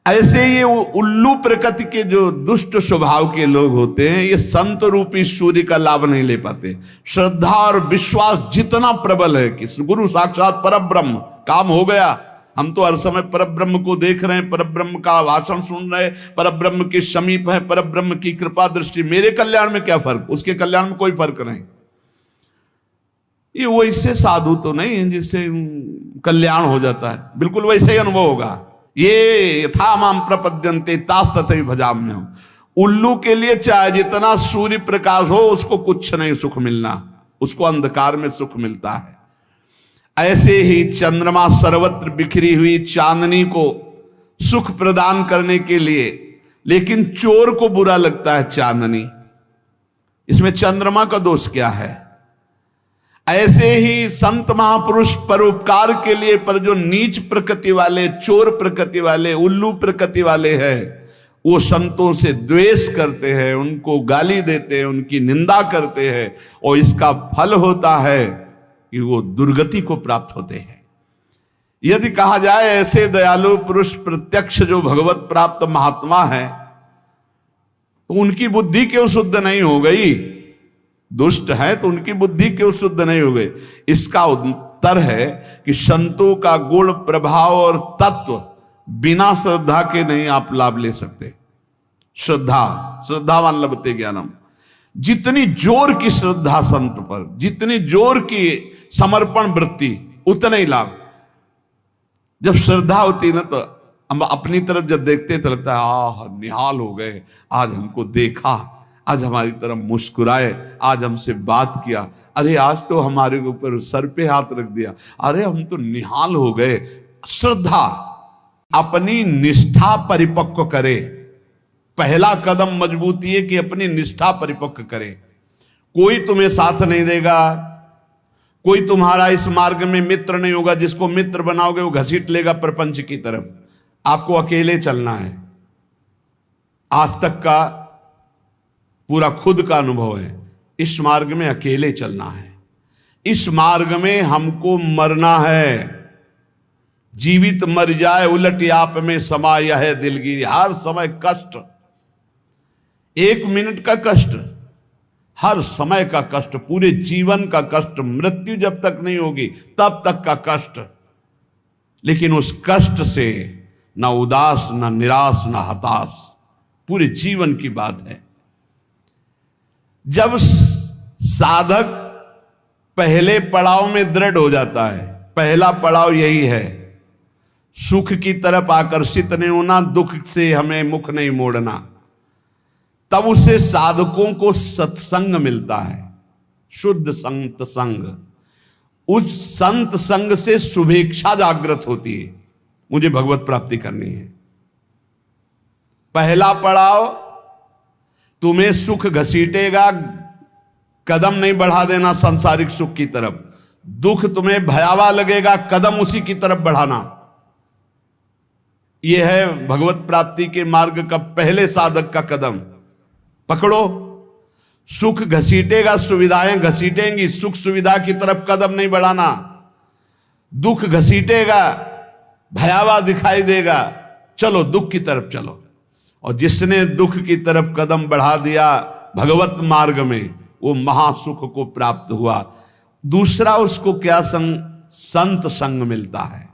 ऐसे ये उल्लू प्रकृति के जो दुष्ट स्वभाव के लोग होते हैं, ये संत रूपी सूर्य का लाभ नहीं ले पाते। श्रद्धा और विश्वास जितना प्रबल है कि गुरु साक्षात परब्रह्म, काम हो गया, हम तो हर समय परब्रह्म को देख रहे हैं, परब्रह्म का भाषण सुन रहे हैं, परब्रह्म के समीप है, परब्रह्म की कृपा दृष्टि, मेरे कल्याण में क्या फर्क, उसके कल्याण में कोई फर्क नहीं। ये वैसे साधु तो नहीं है जिससे कल्याण हो जाता है, बिल्कुल वैसे ही अनुभव होगा। ये यथा माम प्रपद्यन्ते तास तथैव भजाम्यहम्। उल्लू के लिए चाहे जितना सूर्य प्रकाश हो उसको कुछ नहीं सुख मिलना, उसको अंधकार में सुख मिलता है। ऐसे ही चंद्रमा सर्वत्र बिखरी हुई चांदनी को सुख प्रदान करने के लिए, लेकिन चोर को बुरा लगता है चांदनी, इसमें चंद्रमा का दोष क्या है? ऐसे ही संत महापुरुष परोपकार के लिए, पर जो नीच प्रकृति वाले, चोर प्रकृति वाले, उल्लू प्रकृति वाले हैं, वो संतों से द्वेष करते हैं, उनको गाली देते हैं, उनकी निंदा करते हैं, और इसका फल होता है कि वो दुर्गति को प्राप्त होते हैं। यदि कहा जाए ऐसे दयालु पुरुष प्रत्यक्ष जो भगवत प्राप्त महात्मा है, तो उनकी बुद्धि क्यों शुद्ध नहीं हो गई? दुष्ट है तो उनकी बुद्धि क्यों शुद्ध नहीं हो गई? इसका उत्तर है कि संतों का गुण, प्रभाव और तत्व बिना श्रद्धा के नहीं आप लाभ ले सकते। श्रद्धावान लभते ज्ञानम। जितनी जोर की श्रद्धा संत पर, जितनी जोर की समर्पण वृत्ति, उतना ही लाभ। जब श्रद्धा होती ना तो हम अपनी तरफ जब देखते तो लगता है आह निहाल हो गए, आज हमको देखा, आज हमारी तरफ मुस्कुराए, आज हमसे बात किया, अरे आज तो हमारे ऊपर सर पे हाथ रख दिया, अरे हम तो निहाल हो गए। श्रद्धा अपनी निष्ठा परिपक्व करे। पहला कदम मजबूती है कि अपनी निष्ठा परिपक्व करे। कोई तुम्हें साथ नहीं देगा, कोई तुम्हारा इस मार्ग में मित्र नहीं होगा। जिसको मित्र बनाओगे वो घसीट लेगा प्रपंच की तरफ। आपको अकेले चलना है। आज तक का पूरा खुद का अनुभव है, इस मार्ग में अकेले चलना है। इस मार्ग में हमको मरना है। जीवित मर जाए उलट आप में समा यह है दिलगिरी। हर समय कष्ट, एक मिनट का कष्ट, हर समय का कष्ट, पूरे जीवन का कष्ट। मृत्यु जब तक नहीं होगी तब तक का कष्ट। लेकिन उस कष्ट से ना उदास, ना निराश, ना हताश, पूरे जीवन की बात है। जब साधक पहले पड़ाव में दृढ़ हो जाता है, पहला पड़ाव यही है, सुख की तरफ आकर्षित नहीं होना, दुख से हमें मुख नहीं मोड़ना, तब उसे साधकों को सत्संग मिलता है, शुद्ध संत संग। उस संत संग से शुभेच्छा जागृत होती है, मुझे भगवत प्राप्ति करनी है। पहला पड़ाव तुम्हें सुख घसीटेगा, कदम नहीं बढ़ा देना सांसारिक सुख की तरफ। दुख तुम्हें भयावह लगेगा, कदम उसी की तरफ बढ़ाना। यह है भगवत प्राप्ति के मार्ग का पहले साधक का कदम। पकड़ो, सुख घसीटेगा, सुविधाएं घसीटेंगी, सुख सुविधा की तरफ कदम नहीं बढ़ाना। दुख घसीटेगा, भयावह दिखाई देगा, चलो दुख की तरफ चलो। और जिसने दुख की तरफ कदम बढ़ा दिया भगवत मार्ग में, वो महासुख को प्राप्त हुआ। दूसरा उसको क्या संत संग मिलता है,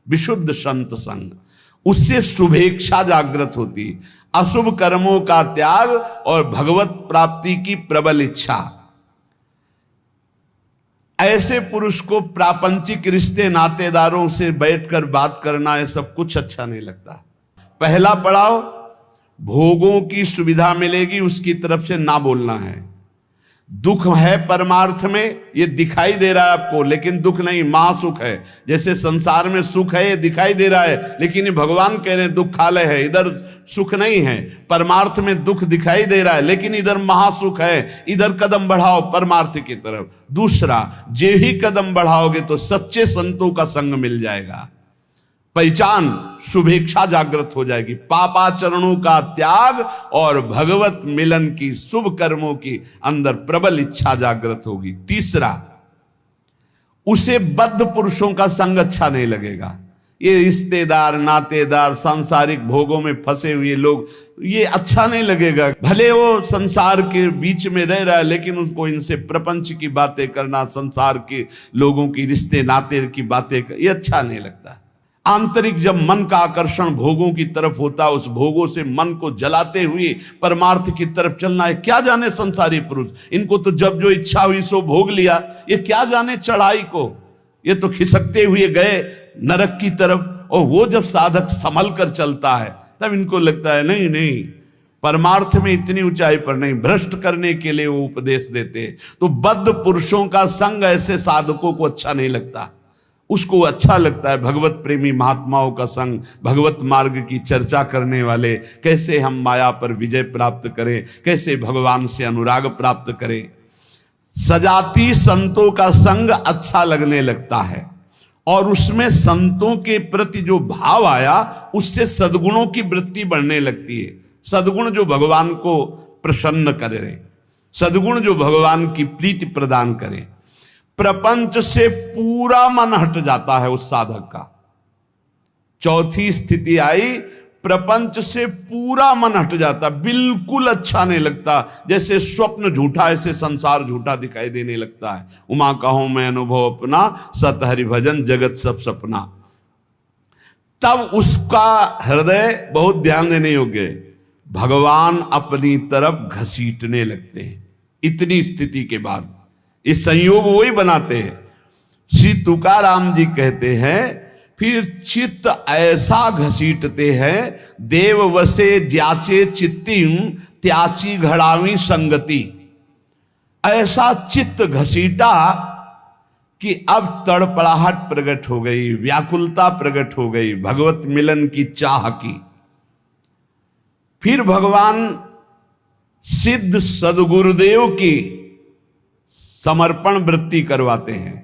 विशुद्ध संत संग। उससे शुभेच्छा जागृत होती, अशुभ कर्मों का त्याग और भगवत प्राप्ति की प्रबल इच्छा। ऐसे पुरुष को प्रापंचिक रिश्ते नातेदारों से बैठकर बात करना, ये सब कुछ अच्छा नहीं लगता। पहला पड़ाव, भोगों की सुविधा मिलेगी उसकी तरफ से ना बोलना है। दुख है परमार्थ में, ये दिखाई दे रहा है आपको, लेकिन दुख नहीं, महासुख है। जैसे संसार में सुख है, ये दिखाई दे रहा है, लेकिन ये भगवान कह रहे हैं दुखालय है, इधर सुख नहीं है। परमार्थ में दुख दिखाई दे रहा है, लेकिन इधर महासुख है, इधर कदम बढ़ाओ परमार्थ की तरफ। दूसरा, जे ही कदम बढ़ाओगे तो सच्चे संतों का संग मिल जाएगा, पहचान, शुभेच्छा जागृत हो जाएगी, पापाचरणों का त्याग और भगवत मिलन की, शुभ कर्मों की अंदर प्रबल इच्छा जागृत होगी। तीसरा, उसे बद्ध पुरुषों का संग अच्छा नहीं लगेगा। ये रिश्तेदार, नातेदार, सांसारिक भोगों में फंसे हुए लोग, ये अच्छा नहीं लगेगा। भले वो संसार के बीच में रह रहा है, लेकिन उसको इनसे प्रपंच की बातें करना, संसार के लोगों की, रिश्ते नाते की बातें, ये अच्छा नहीं लगता। आंतरिक जब मन का आकर्षण भोगों की तरफ होता है, उस भोगों से मन को जलाते हुए परमार्थ की तरफ चलना है। क्या जाने संसारी पुरुष, इनको तो जब जो इच्छा हुई सो भोग लिया, ये क्या जाने चढ़ाई को, ये तो खिसकते हुए गए नरक की तरफ। और वो जब साधक संभल कर चलता है, तब इनको लगता है नहीं नहीं, परमार्थ में इतनी ऊंचाई पर नहीं, भ्रष्ट करने के लिए वो उपदेश देते। तो बद्ध पुरुषों का संग ऐसे साधकों को अच्छा नहीं लगता, उसको अच्छा लगता है भगवत प्रेमी महात्माओं का संग, भगवत मार्ग की चर्चा करने वाले, कैसे हम माया पर विजय प्राप्त करें, कैसे भगवान से अनुराग प्राप्त करें। सजाती संतों का संग अच्छा लगने लगता है, और उसमें संतों के प्रति जो भाव आया, उससे सद्गुणों की वृत्ति बढ़ने लगती है। सद्गुण जो भगवान को प्रसन्न करे, सद्गुण जो भगवान की प्रीति प्रदान करें। प्रपंच से पूरा मन हट जाता है उस साधक का। चौथी स्थिति आई, प्रपंच से पूरा मन हट जाता, बिल्कुल अच्छा नहीं लगता। जैसे स्वप्न झूठा, ऐसे संसार झूठा दिखाई देने लगता है। उमा कहूं मैं अनुभव अपना, सत हरि भजन जगत सब सपना। तब उसका हृदय, बहुत ध्यान देने योग्य, भगवान अपनी तरफ घसीटने लगते हैं। इतनी स्थिति के बाद ये संयोग वही बनाते हैं। श्री तुकाराम जी कहते हैं, फिर चित्त ऐसा घसीटते हैं, देव वसे ज्याचे चित्तिम त्याची घड़ावी संगति। ऐसा चित्त घसीटा कि अब तड़पड़ाहट प्रकट हो गई, व्याकुलता प्रकट हो गई, भगवत मिलन की चाह की। फिर भगवान सिद्ध सदगुरुदेव की समर्पण वृत्ति करवाते हैं।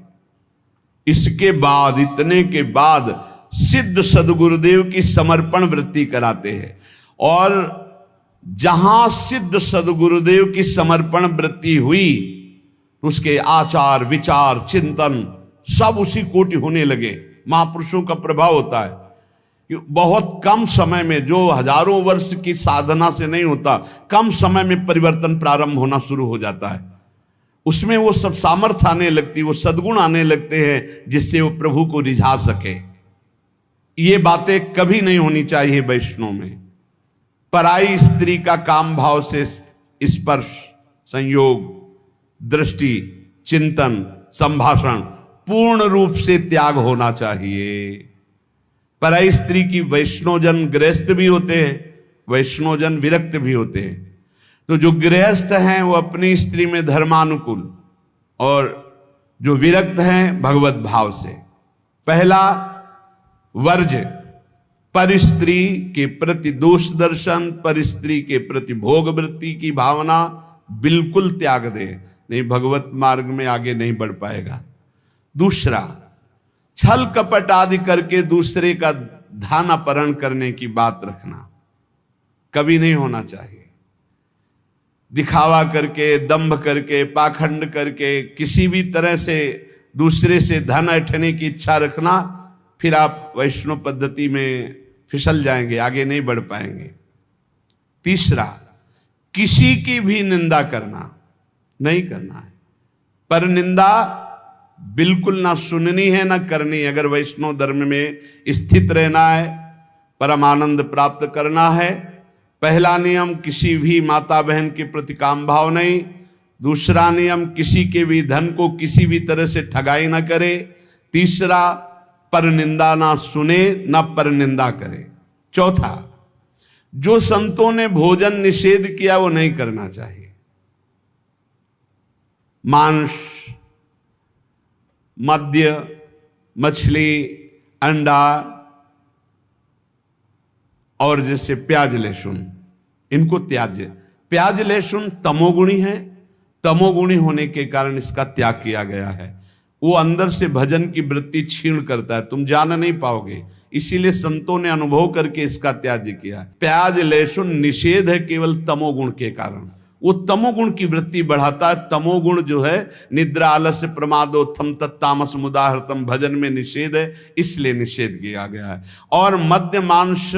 इसके बाद, इतने के बाद सिद्ध सदगुरुदेव की समर्पण वृत्ति कराते हैं। और जहां सिद्ध सदगुरुदेव की समर्पण वृत्ति हुई, उसके आचार, विचार, चिंतन सब उसी कोटि होने लगे। महापुरुषों का प्रभाव होता है कि बहुत कम समय में, जो हजारों वर्ष की साधना से नहीं होता, कम समय में परिवर्तन प्रारंभ होना शुरू हो जाता है। उसमें वो सब सामर्थ्य आने लगती, वो सद्गुण आने लगते हैं, जिससे वो प्रभु को रिझा सके। ये बातें कभी नहीं होनी चाहिए वैष्णव में। पराई स्त्री का काम भाव से स्पर्श, संयोग, दृष्टि, चिंतन, संभाषण पूर्ण रूप से त्याग होना चाहिए। पराई स्त्री की वैष्णवजन गृहस्थ भी होते हैं, वैष्णवजन विरक्त भी होते हैं। तो जो गृहस्थ हैं वो अपनी स्त्री में धर्मानुकूल, और जो विरक्त हैं भगवत भाव से। पहला वर्ज, पर स्त्री के प्रति दोष दर्शन, पर स्त्री के प्रति भोग वृत्ति की भावना बिल्कुल त्याग दे, नहीं भगवत मार्ग में आगे नहीं बढ़ पाएगा। दूसरा, छल कपट आदि करके दूसरे का धन अपहरण करने की बात रखना कभी नहीं होना चाहिए। दिखावा करके, दंभ करके, पाखंड करके, किसी भी तरह से दूसरे से धन ऐंठने की इच्छा रखना, फिर आप वैष्णव पद्धति में फिसल जाएंगे, आगे नहीं बढ़ पाएंगे। तीसरा, किसी की भी निंदा करना नहीं करना है। पर निंदा बिल्कुल ना सुननी है ना करनी है। अगर वैष्णव धर्म में स्थित रहना है, परम आनंद प्राप्त करना है, पहला नियम किसी भी माता बहन के प्रति काम भाव नहीं। दूसरा नियम किसी के भी धन को किसी भी तरह से ठगाई ना करे। तीसरा, पर निंदा ना सुने ना पर निंदा करे। चौथा, जो संतों ने भोजन निषेध किया वो नहीं करना चाहिए। मांस, मद्य, मछली, अंडा और जैसे प्याज लहसुन, इनको त्याज्य। प्याज लहसुन तमोगुणी है, तमोगुणी होने के कारण इसका त्याग किया गया है। वो अंदर से भजन की वृत्ति छीण करता है, तुम जान नहीं पाओगे, इसीलिए संतों ने अनुभव करके इसका त्याग किया। प्याज लहसुन निषेध है केवल तमोगुण के कारण, वो तमोगुण की वृत्ति बढ़ाता है। तमोगुण जो है निद्रा, आलस्य, प्रमादोत्थम तत्तामस मुदाहृतम, भजन में निषेध है, इसलिए निषेध किया गया है। और मद्य, मांस,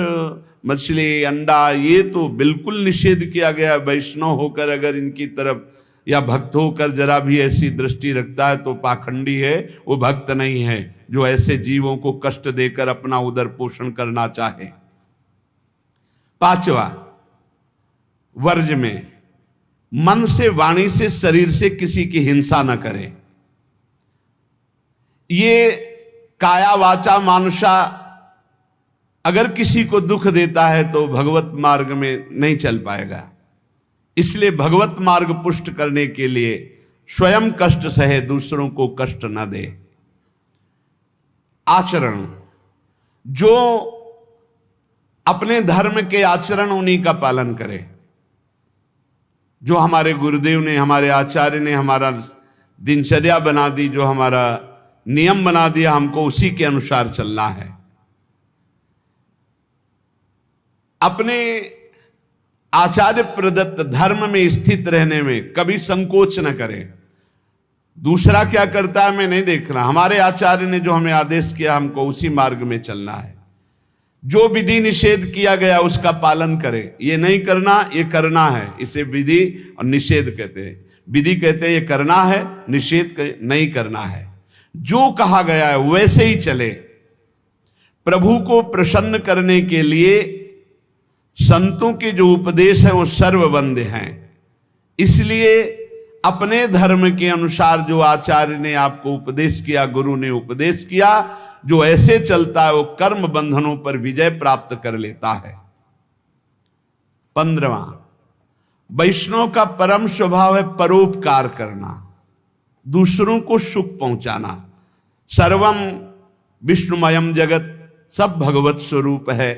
मछली, अंडा ये तो बिल्कुल निषेध किया गया है। वैष्णव होकर अगर इनकी तरफ या भक्त होकर जरा भी ऐसी दृष्टि रखता है तो पाखंडी है, वो भक्त नहीं है जो ऐसे जीवों को कष्ट देकर अपना उदर पोषण करना चाहे। पांचवा, वर्ज में मन से, वाणी से, शरीर से किसी की हिंसा न करे। ये काया वाचा मानुषा अगर किसी को दुख देता है तो भगवत मार्ग में नहीं चल पाएगा। इसलिए भगवत मार्ग पुष्ट करने के लिए स्वयं कष्ट सहे, दूसरों को कष्ट न दे। आचरण, जो अपने धर्म के आचरण उन्हीं का पालन करे। जो हमारे गुरुदेव ने, हमारे आचार्य ने हमारा दिनचर्या बना दी, जो हमारा नियम बना दिया, हमको उसी के अनुसार चलना है। अपने आचार्य प्रदत्त धर्म में स्थित रहने में कभी संकोच न करें। दूसरा क्या करता है मैं नहीं देखना, हमारे आचार्य ने जो हमें आदेश किया हमको उसी मार्ग में चलना है। जो विधि निषेध किया गया उसका पालन करें। ये नहीं करना, ये करना है, इसे विधि और निषेध कहते हैं। विधि कहते हैं ये करना है, निषेध नहीं करना है। जो कहा गया है वैसे ही चले। प्रभु को प्रसन्न करने के लिए संतों के जो उपदेश है वो सर्ववंद्य हैं। इसलिए अपने धर्म के अनुसार जो आचार्य ने आपको उपदेश किया, गुरु ने उपदेश किया, जो ऐसे चलता है वो कर्म बंधनों पर विजय प्राप्त कर लेता है। 15वां, वैष्णव का परम स्वभाव है परोपकार करना, दूसरों को सुख पहुंचाना। सर्वम विष्णुमयम जगत, सब भगवत स्वरूप है।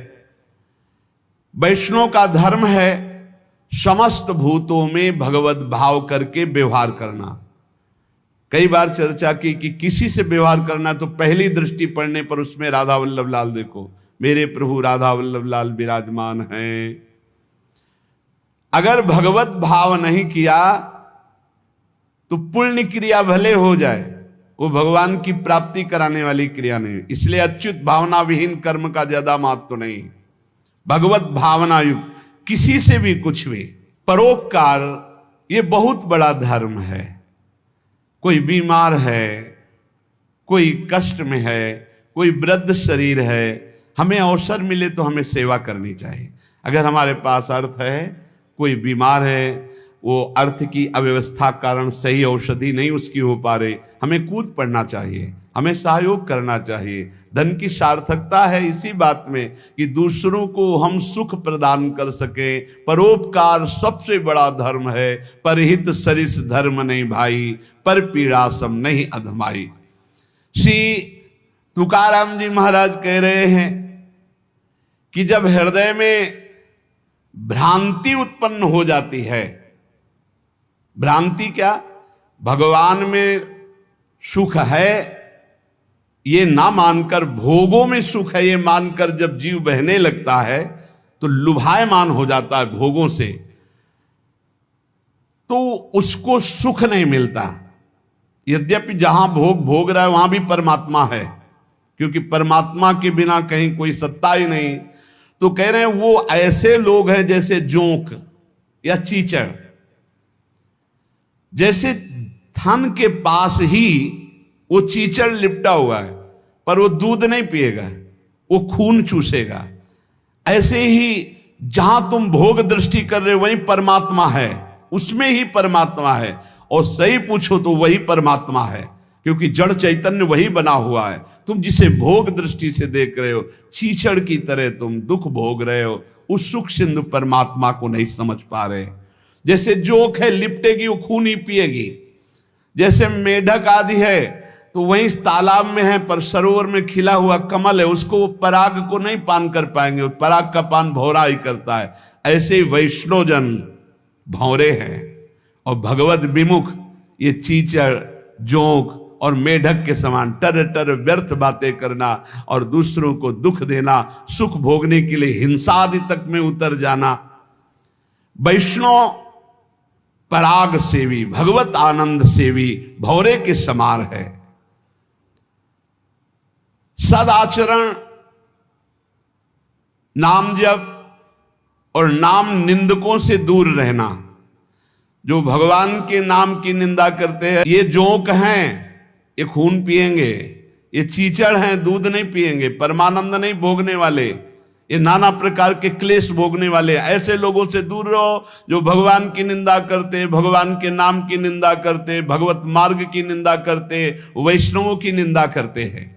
वैष्णव का धर्म है समस्त भूतों में भगवत भाव करके व्यवहार करना। कई बार चर्चा की कि किसी से व्यवहार करना तो पहली दृष्टि पड़ने पर उसमें राधा वल्लभ लाल देखो, मेरे प्रभु राधा वल्लभ लाल विराजमान हैं। अगर भगवत भाव नहीं किया तो पुण्य क्रिया भले हो जाए, वो भगवान की प्राप्ति कराने वाली क्रिया नहीं। इसलिए अच्युत भावना विहीन कर्म का ज्यादा महत्व नहीं। भगवत भावना युक्त किसी से भी कुछ भी। परोपकार ये बहुत बड़ा धर्म है। कोई बीमार है, कोई कष्ट में है, कोई वृद्ध शरीर है, हमें अवसर मिले तो हमें सेवा करनी चाहिए। अगर हमारे पास अर्थ है, कोई बीमार है, वो अर्थ की अव्यवस्था कारण सही औषधि नहीं उसकी हो पा रही, हमें कूद पड़ना चाहिए, हमें सहयोग करना चाहिए। धन की सार्थकता है इसी बात में कि दूसरों को हम सुख प्रदान कर सके। परोपकार सबसे बड़ा धर्म है। परहित सरिस धर्म नहीं भाई, पर पीड़ा सम नहीं अधमाई। श्री तुकाराम जी महाराज कह रहे हैं कि जब हृदय में भ्रांति उत्पन्न हो जाती है, भ्रांति क्या, भगवान में सुख है ये ना मानकर, भोगों में सुख है ये मानकर जब जीव बहने लगता है तो लुभायमान हो जाता है भोगों से, तो उसको सुख नहीं मिलता। यद्यपि जहां भोग भोग रहा है वहां भी परमात्मा है, क्योंकि परमात्मा के बिना कहीं कोई सत्ता ही नहीं। तो कह रहे हैं वो ऐसे लोग हैं जैसे जोंक या चीचड़, जैसे थन के पास ही वो चीचड़ लिपटा हुआ है पर वो दूध नहीं पिएगा, वो खून चूसेगा। ऐसे ही जहां तुम भोग दृष्टि कर रहे हो वही परमात्मा है, उसमें ही परमात्मा है। और सही पूछो तो वही परमात्मा है, क्योंकि जड़ चैतन्य वही बना हुआ है। तुम जिसे भोग दृष्टि से देख रहे हो, चीचड़ की तरह तुम दुख भोग रहे हो, उस सुख सिंधु परमात्मा को नहीं समझ पा रहे। जैसे जोक है, लिपटेगी वो खून ही पिएगी। जैसे मेढक आदि है तो वहीं तालाब में है पर सरोवर में खिला हुआ कमल है, उसको वो पराग को नहीं पान कर पाएंगे, पराग का पान भौरा ही करता है। ऐसे ही वैष्णोजन भौरे हैं और भगवत विमुख ये चीचड़, जोंक और मेढक के समान टर टर व्यर्थ बातें करना और दूसरों को दुख देना, सुख भोगने के लिए हिंसा आदि तक में उतर जाना। वैष्णव पराग सेवी, भगवत आनंद सेवी भौरे के समान है। सदाचरण, नाम जप और नाम निंदकों से दूर रहना। जो भगवान के नाम की निंदा करते हैं, ये जोंक हैं, ये खून पिएंगे, ये चीचड़ हैं, दूध नहीं पिएंगे, परमानंद नहीं भोगने वाले, ये नाना प्रकार के क्लेश भोगने वाले। ऐसे लोगों से दूर रहो जो भगवान की निंदा करते, भगवान के नाम की निंदा करते, भगवत मार्ग की निंदा करते, वैष्णवों की निंदा करते हैं।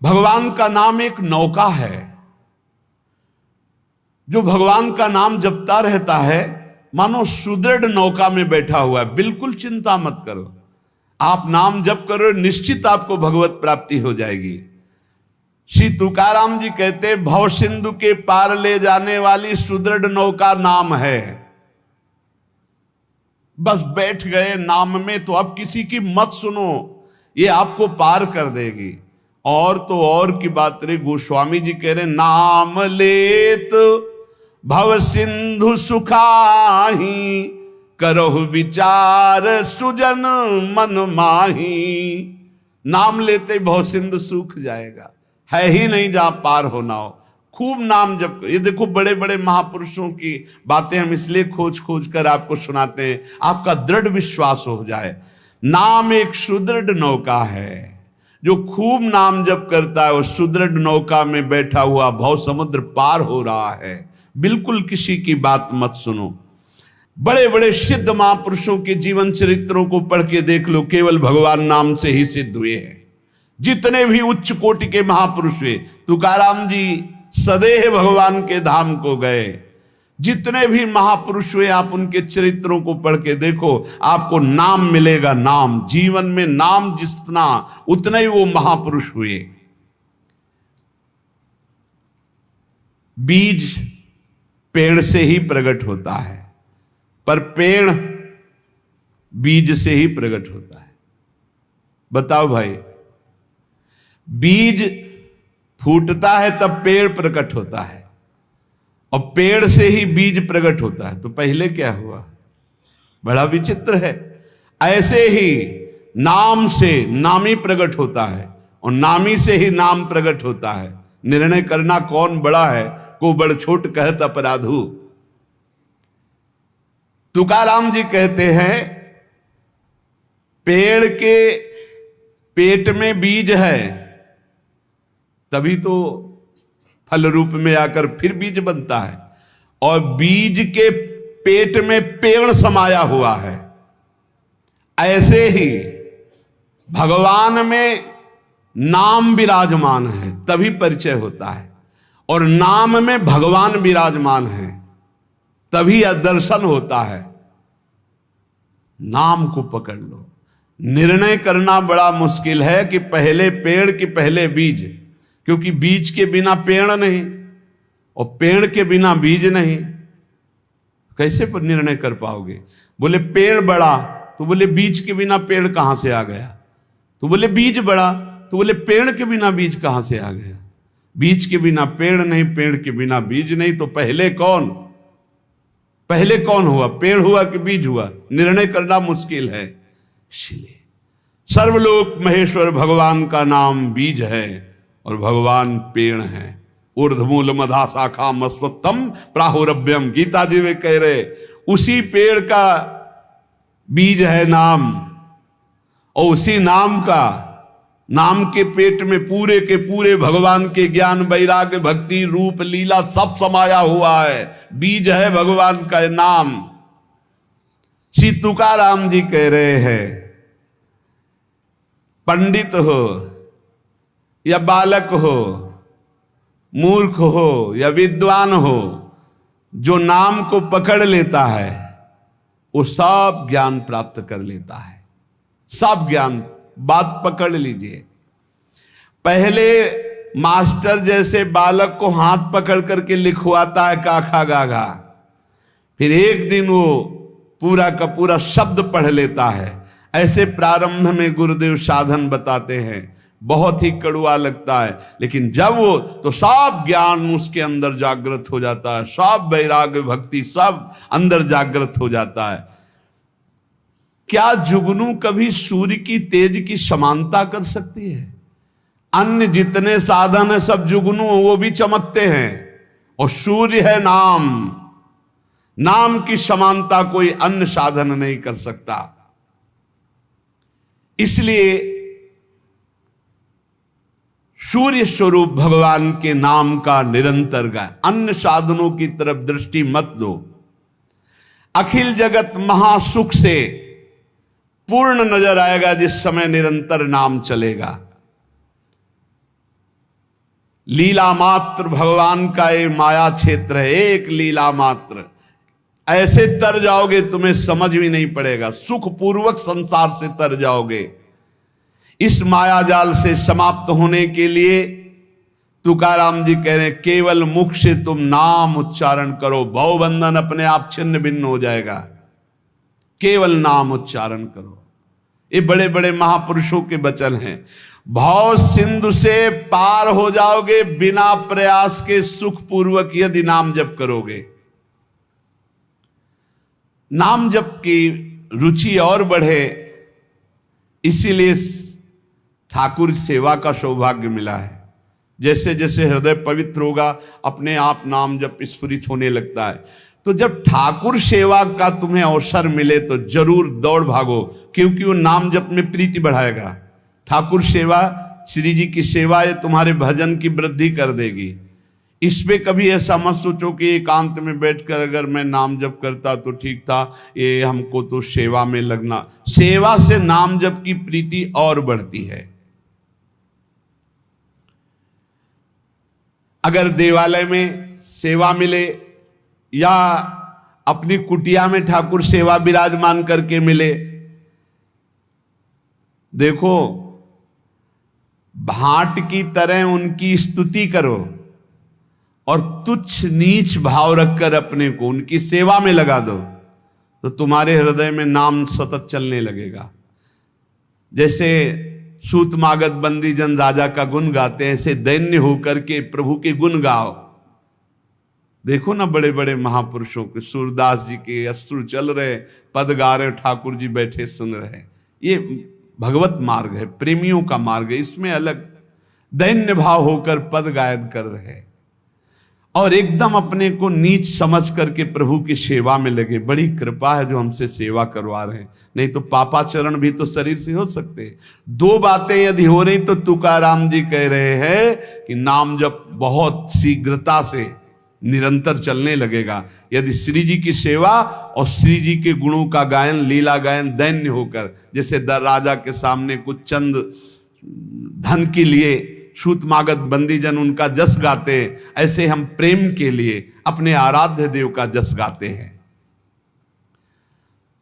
भगवान का नाम एक नौका है। जो भगवान का नाम जपता रहता है मानो सुदृढ़ नौका में बैठा हुआ है। बिल्कुल चिंता मत करो, आप नाम जप करो, निश्चित आपको भगवत प्राप्ति हो जाएगी। श्री तुकाराम जी कहते, भव सिंधु के पार ले जाने वाली सुदृढ़ नौका नाम है। बस बैठ गए नाम में तो अब किसी की मत सुनो, ये आपको पार कर देगी। और तो और की बात रे, गोस्वामी जी कह रहे, नाम लेत भव सिंधु सुखाही, करहु विचार सुजन मन माही। नाम लेते भव सिंधु सूख जाएगा, है ही नहीं जहां पार होना हो। खूब नाम जप। ये देखो बड़े बड़े महापुरुषों की बातें हम इसलिए खोज खोज कर आपको सुनाते हैं, आपका दृढ़ विश्वास हो जाए। नाम एक सुदृढ़ नौका है। जो खूब नाम जप करता है वो सुदृढ़ नौका में बैठा हुआ भव समुद्र पार हो रहा है। बिल्कुल किसी की बात मत सुनो। बड़े बड़े सिद्ध महापुरुषों के जीवन चरित्रों को पढ़ के देख लो, केवल भगवान नाम से ही सिद्ध हुए हैं। जितने भी उच्च कोटि के महापुरुष हुए, तुकाराम जी सदैव भगवान के धाम को गए। जितने भी महापुरुष हुए आप उनके चरित्रों को पढ़ के देखो, आपको नाम मिलेगा। नाम जीवन में नाम जितना उतने ही वो महापुरुष हुए। बीज पेड़ से ही प्रकट होता है, पर पेड़ बीज से ही प्रकट होता है। बताओ भाई, बीज फूटता है तब पेड़ प्रकट होता है और पेड़ से ही बीज प्रकट होता है। तो पहले क्या हुआ? बड़ा विचित्र है। ऐसे ही नाम से नामी प्रकट होता है और नामी से ही नाम प्रकट होता है। निर्णय करना कौन बड़ा है, को बड़ छोट कहत अपराधु। तुकाराम जी कहते हैं, पेड़ के पेट में बीज है तभी तो फल रूप में आकर फिर बीज बनता है, और बीज के पेट में पेड़ समाया हुआ है। ऐसे ही भगवान में नाम विराजमान है तभी परिचय होता है, और नाम में भगवान विराजमान है तभी दर्शन होता है। नाम को पकड़ लो। निर्णय करना बड़ा मुश्किल है कि पहले पेड़ कि पहले बीज, क्योंकि बीज के बिना पेड़ नहीं और पेड़ के बिना बीज नहीं। कैसे पर निर्णय कर पाओगे? बोले पेड़ बड़ा, तो बोले बीज के बिना पेड़ कहां से आ गया? तो बोले बीज बड़ा, तो बोले पेड़ के बिना बीज कहां से आ गया? बीज के बिना पेड़ नहीं, पेड़ के बिना बीज नहीं। तो पहले कौन? पहले कौन हुआ? पेड़ हुआ कि बीज हुआ? निर्णय करना मुश्किल है। इसलिए सर्वलोक महेश्वर भगवान का नाम बीज है और भगवान पेड़ है। ऊर्ध्वमूल मधा शाखा मस्वत्तम प्राहुरभ्यम, गीता जी में कह रहे, उसी पेड़ का बीज है नाम, और उसी नाम का, नाम के पेट में पूरे के पूरे भगवान के ज्ञान वैराग्य भक्ति रूप लीला सब समाया हुआ है। बीज है भगवान का नाम। श्री तुकाराम जी कह रहे हैं, पंडित हो या बालक हो मूर्ख हो या विद्वान हो, जो नाम को पकड़ लेता है वो सब ज्ञान प्राप्त कर लेता है। सब ज्ञान, बात पकड़ लीजिए। पहले मास्टर जैसे बालक को हाथ पकड़ करके लिखवाता है काखा गाघा, फिर एक दिन वो पूरा का पूरा शब्द पढ़ लेता है। ऐसे प्रारंभ में गुरुदेव साधन बताते हैं, बहुत ही कड़वा लगता है, लेकिन जब वो तो सब ज्ञान उसके अंदर जागृत हो जाता है, सब वैराग्य भक्ति सब अंदर जागृत हो जाता है। क्या जुगनू कभी सूर्य की तेज की समानता कर सकती है? अन्य जितने साधन है सब जुगनू वो भी चमकते हैं, और सूर्य है नाम, नाम की समानता कोई अन्य साधन नहीं कर सकता। इसलिए सूर्य स्वरूप भगवान के नाम का निरंतर गाय, अन्य साधनों की तरफ दृष्टि मत दो। अखिल जगत महासुख से पूर्ण नजर आएगा जिस समय निरंतर नाम चलेगा। लीला मात्र भगवान का ये माया क्षेत्र है, एक लीला मात्र। ऐसे तर जाओगे तुम्हें समझ भी नहीं पड़ेगा, सुख पूर्वक संसार से तर जाओगे। इस माया जाल से समाप्त होने के लिए तुकाराम जी कह रहे हैं, केवल मुख से तुम नाम उच्चारण करो, भवबंधन अपने आप छिन्न भिन्न हो जाएगा। केवल नाम उच्चारण करो। ये बड़े बड़े महापुरुषों के वचन हैं। भव सिंधु से पार हो जाओगे बिना प्रयास के, सुख पूर्वक यदि नाम जप करोगे। नाम जप की रुचि और बढ़े, इसीलिए ठाकुर सेवा का सौभाग्य मिला है। जैसे जैसे हृदय पवित्र होगा अपने आप नाम जप स्फुरित होने लगता है। तो जब ठाकुर सेवा का तुम्हें अवसर मिले तो जरूर दौड़ भागो, क्योंकि वो नाम जप में प्रीति बढ़ाएगा। ठाकुर सेवा, श्री जी की सेवा, ये तुम्हारे भजन की वृद्धि कर देगी। इसमें कभी ऐसा मत सोचो कि एकांत में बैठकर अगर मैं नाम जप करता तो ठीक था, ये हमको तो सेवा में लगना। सेवा से नाम जप की प्रीति और बढ़ती है। अगर देवालय में सेवा मिले या अपनी कुटिया में ठाकुर सेवा विराजमान करके मिले, देखो भाट की तरह उनकी स्तुति करो और तुच्छ नीच भाव रखकर अपने को उनकी सेवा में लगा दो, तो तुम्हारे हृदय में नाम सतत चलने लगेगा। जैसे सूतमागध बंदी जन राजा का गुण गाते हैं, ऐसे दैन्य होकर के प्रभु के गुण गाओ। देखो ना बड़े बड़े महापुरुषों के, सूरदास जी के अश्रु चल रहे, पद गा रहे, ठाकुर जी बैठे सुन रहे। ये भगवत मार्ग है, प्रेमियों का मार्ग है। इसमें अलग दैन्य भाव होकर पद गायन कर रहे और एकदम अपने को नीच समझ करके प्रभु की सेवा में लगे। बड़ी कृपा है जो हमसे सेवा करवा रहे हैं, नहीं तो पापाचरण भी तो शरीर से हो सकते हैं। दो बातें यदि हो रही तो तुकाराम जी कह रहे हैं कि नाम जब बहुत शीघ्रता से निरंतर चलने लगेगा। यदि श्री जी की सेवा और श्री जी के गुणों का गायन, लीला गायन दैन्य होकर, जैसे राजा के सामने कुछ चंद धन के लिए सूतमागध बंदीजन उनका जस गाते हैं, ऐसे हम प्रेम के लिए अपने आराध्य देव का जस गाते हैं।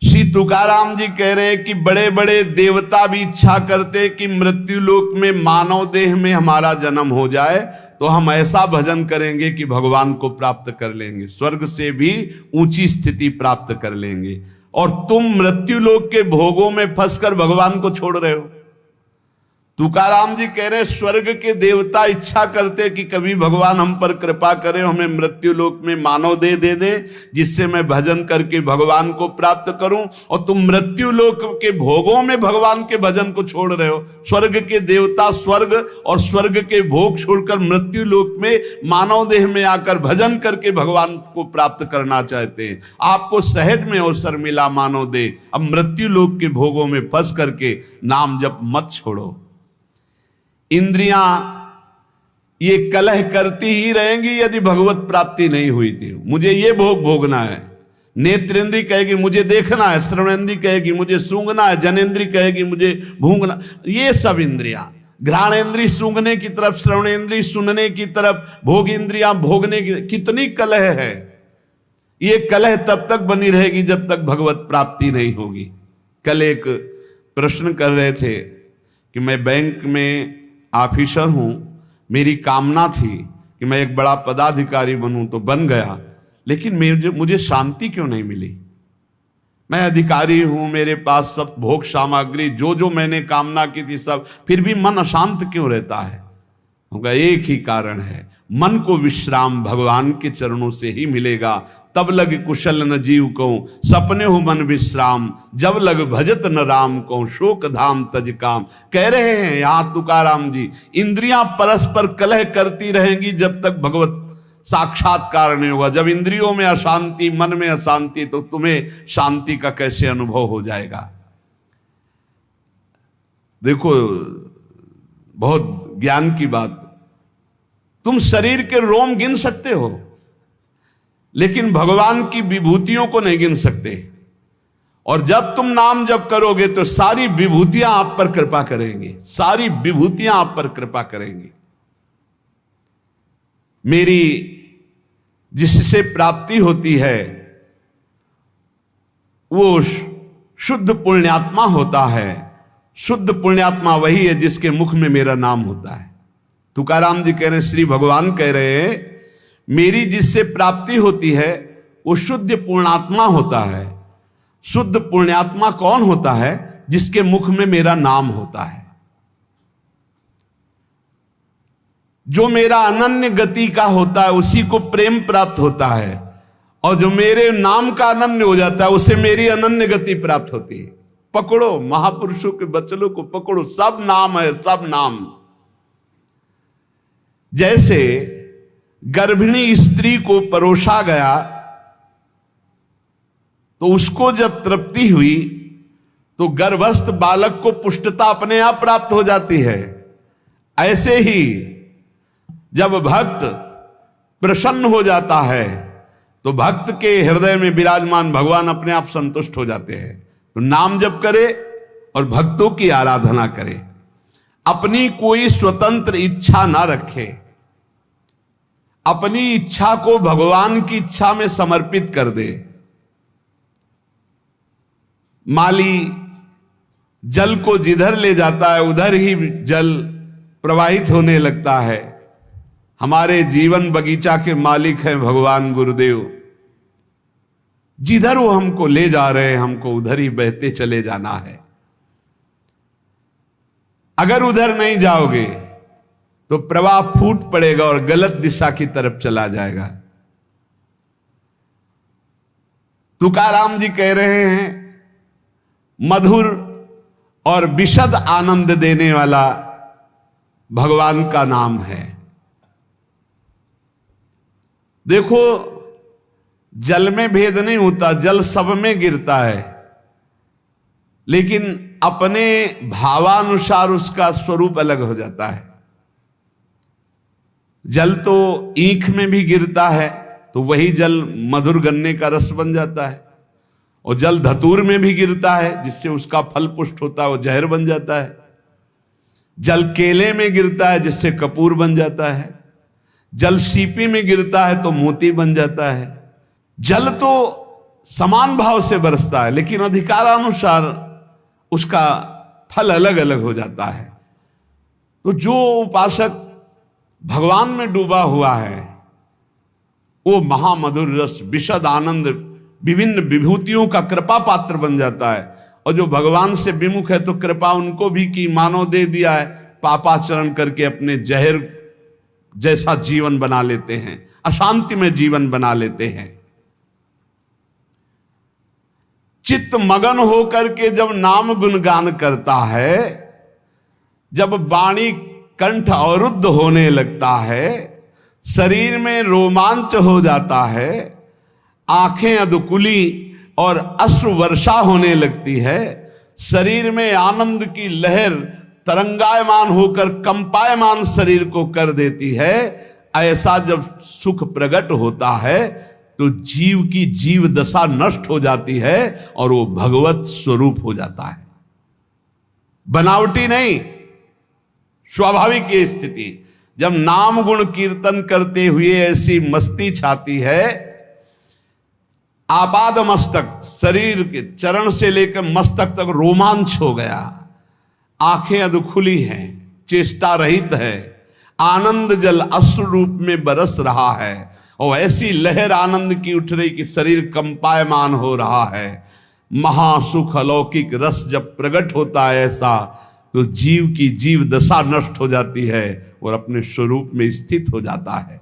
श्री तुकाराम जी कह रहे हैं कि बड़े बड़े देवता भी इच्छा करते कि मृत्यु लोक में मानव देह में हमारा जन्म हो जाए, तो हम ऐसा भजन करेंगे कि भगवान को प्राप्त कर लेंगे, स्वर्ग से भी ऊंची स्थिति प्राप्त कर लेंगे। और तुम मृत्यु लोक के भोगों में फंसकर भगवान को छोड़ रहे हो। तुकाराम जी कह रहे स्वर्ग के देवता इच्छा करते कि कभी भगवान हम पर कृपा करें, हमें मृत्यु लोक में मानव देह दे दे जिससे मैं भजन करके भगवान को प्राप्त करूं, और तुम मृत्यु लोक के भोगों में भगवान के भजन को छोड़ रहे हो। स्वर्ग के देवता स्वर्ग और स्वर्ग के भोग छोड़कर मृत्यु लोक में मानव देह में आकर भजन करके भगवान को प्राप्त करना चाहते हैं। आपको सहज में अवसर मिला मानव देह, अब मृत्यु लोक के भोगों में फंस करके नाम जप मत छोड़ो। इंद्रियां ये कलह करती ही रहेंगी यदि भगवत प्राप्ति नहीं हुई थी। मुझे ये भोग भोगना है, नेत्रेंद्री कहेगी मुझे देखना है, श्रवणेंद्री कहेगी मुझे सूंघना है, जनेंद्री कहेगी मुझे भूंगना। ये सब इंद्रियां घ्राणेन्द्रिय सूंघने की तरफ, श्रवणेन्द्रिय सुनने की तरफ, भोग इंद्रियां भोगने की, कितनी कलह है। ये कलह तब तक बनी रहेगी जब तक भगवत प्राप्ति नहीं होगी। कल एक प्रश्न कर रहे थे कि मैं बैंक में ऑफिसर हूं, मेरी कामना थी कि मैं एक बड़ा पदाधिकारी बनूं, तो बन गया, लेकिन मुझे शांति क्यों नहीं मिली। मैं अधिकारी हूं, मेरे पास सब भोग सामग्री जो मैंने कामना की थी सब, फिर भी मन अशांत क्यों रहता है। उनका एक ही कारण है, मन को विश्राम भगवान के चरणों से ही मिलेगा। तब लग कुशल न जीव को, सपने हो मन विश्राम, जब लग भजत न राम को, शोक धाम तज काम। कह रहे हैं यहां तुकाराम जी, इंद्रियां परस्पर कलह करती रहेंगी जब तक भगवत साक्षात्कार नहीं होगा। जब इंद्रियों में अशांति, मन में अशांति, तो तुम्हें शांति का कैसे अनुभव हो जाएगा। देखो, बहुत ज्ञान की बात, तुम शरीर के रोम गिन सकते हो, लेकिन भगवान की विभूतियों को नहीं गिन सकते। और जब तुम नाम जप करोगे तो सारी विभूतियां आप पर कृपा करेंगी, सारी विभूतियां आप पर कृपा करेंगी। मेरी जिससे प्राप्ति होती है वो शुद्ध पुण्यात्मा होता है। शुद्ध पुण्यात्मा वही है जिसके मुख में मेरा नाम होता है। तुकाराम जी कह रहे हैं, श्री भगवान कह रहे हैं, मेरी जिससे प्राप्ति होती है वो शुद्ध पुण्यात्मा होता है। शुद्ध पुण्यात्मा कौन होता है? जिसके मुख में मेरा नाम होता है, जो मेरा अनन्य गति का होता है, उसी को प्रेम प्राप्त होता है। और जो मेरे नाम का अनन्य हो जाता है उसे मेरी अनन्य गति प्राप्त होती है। पकड़ो, महापुरुषों के वचनों को पकड़ो, सब नाम है, सब नाम। जैसे गर्भिणी स्त्री को परोसा गया तो उसको जब तृप्ति हुई तो गर्भस्थ बालक को पुष्टता अपने आप प्राप्त हो जाती है। ऐसे ही जब भक्त प्रसन्न हो जाता है तो भक्त के हृदय में विराजमान भगवान अपने आप संतुष्ट हो जाते हैं। तो नाम जप करे और भक्तों की आराधना करे, अपनी कोई स्वतंत्र इच्छा ना रखे, अपनी इच्छा को भगवान की इच्छा में समर्पित कर दे। माली जल को जिधर ले जाता है उधर ही जल प्रवाहित होने लगता है। हमारे जीवन बगीचा के मालिक हैं भगवान गुरुदेव। जिधर वो हमको ले जा रहे हैं हमको उधर ही बहते चले जाना है। अगर उधर नहीं जाओगे तो प्रवाह फूट पड़ेगा और गलत दिशा की तरफ चला जाएगा। तुकाराम जी कह रहे हैं, मधुर और विशद आनंद देने वाला भगवान का नाम है। देखो, जल में भेद नहीं होता, जल सब में गिरता है, लेकिन अपने भावानुसार उसका स्वरूप अलग हो जाता है। जल तो ईख में भी गिरता है तो वही जल मधुर गन्ने का रस बन जाता है, और जल धतूर में भी गिरता है जिससे उसका फल पुष्ट होता है, वो जहर बन जाता है। जल केले में गिरता है जिससे कपूर बन जाता है। जल सीपी में गिरता है तो मोती बन जाता है। जल तो समान भाव से बरसता है, लेकिन अधिकारानुसार उसका फल अलग अलग हो जाता है। तो जो उपासक भगवान में डूबा हुआ है वो महामधुर रस, विशद आनंद, विभिन्न विभूतियों का कृपा पात्र बन जाता है। और जो भगवान से विमुख है तो कृपा उनको भी की, मानो दे दिया है, पापाचरण करके अपने जहर जैसा जीवन बना लेते हैं, अशांति में जीवन बना लेते हैं। चित्त मगन होकर के जब नाम गुणगान करता है, जब वाणी कंठ अवरुद्ध होने लगता है, शरीर में रोमांच हो जाता है, आंखें अधकुली और अश्रु वर्षा होने लगती है, शरीर में आनंद की लहर तरंगायमान होकर कंपायमान शरीर को कर देती है, ऐसा जब सुख प्रकट होता है तो जीव की जीव दशा नष्ट हो जाती है और वो भगवत स्वरूप हो जाता है। बनावटी नहीं, स्वाभाविक ये स्थिति। जब नाम गुण कीर्तन करते हुए ऐसी मस्ती छाती है, आपाद मस्तक, शरीर के चरण से लेकर मस्तक तक रोमांच हो गया, आंखें अध खुली हैं, चेष्टा रहित है, आनंद जल अश्रु रूप में बरस रहा है, और ऐसी लहर आनंद की उठ रही कि शरीर कंपायमान हो रहा है। महासुख अलौकिक रस जब प्रकट होता है ऐसा, तो जीव की जीव दशा नष्ट हो जाती है और अपने स्वरूप में स्थित हो जाता है।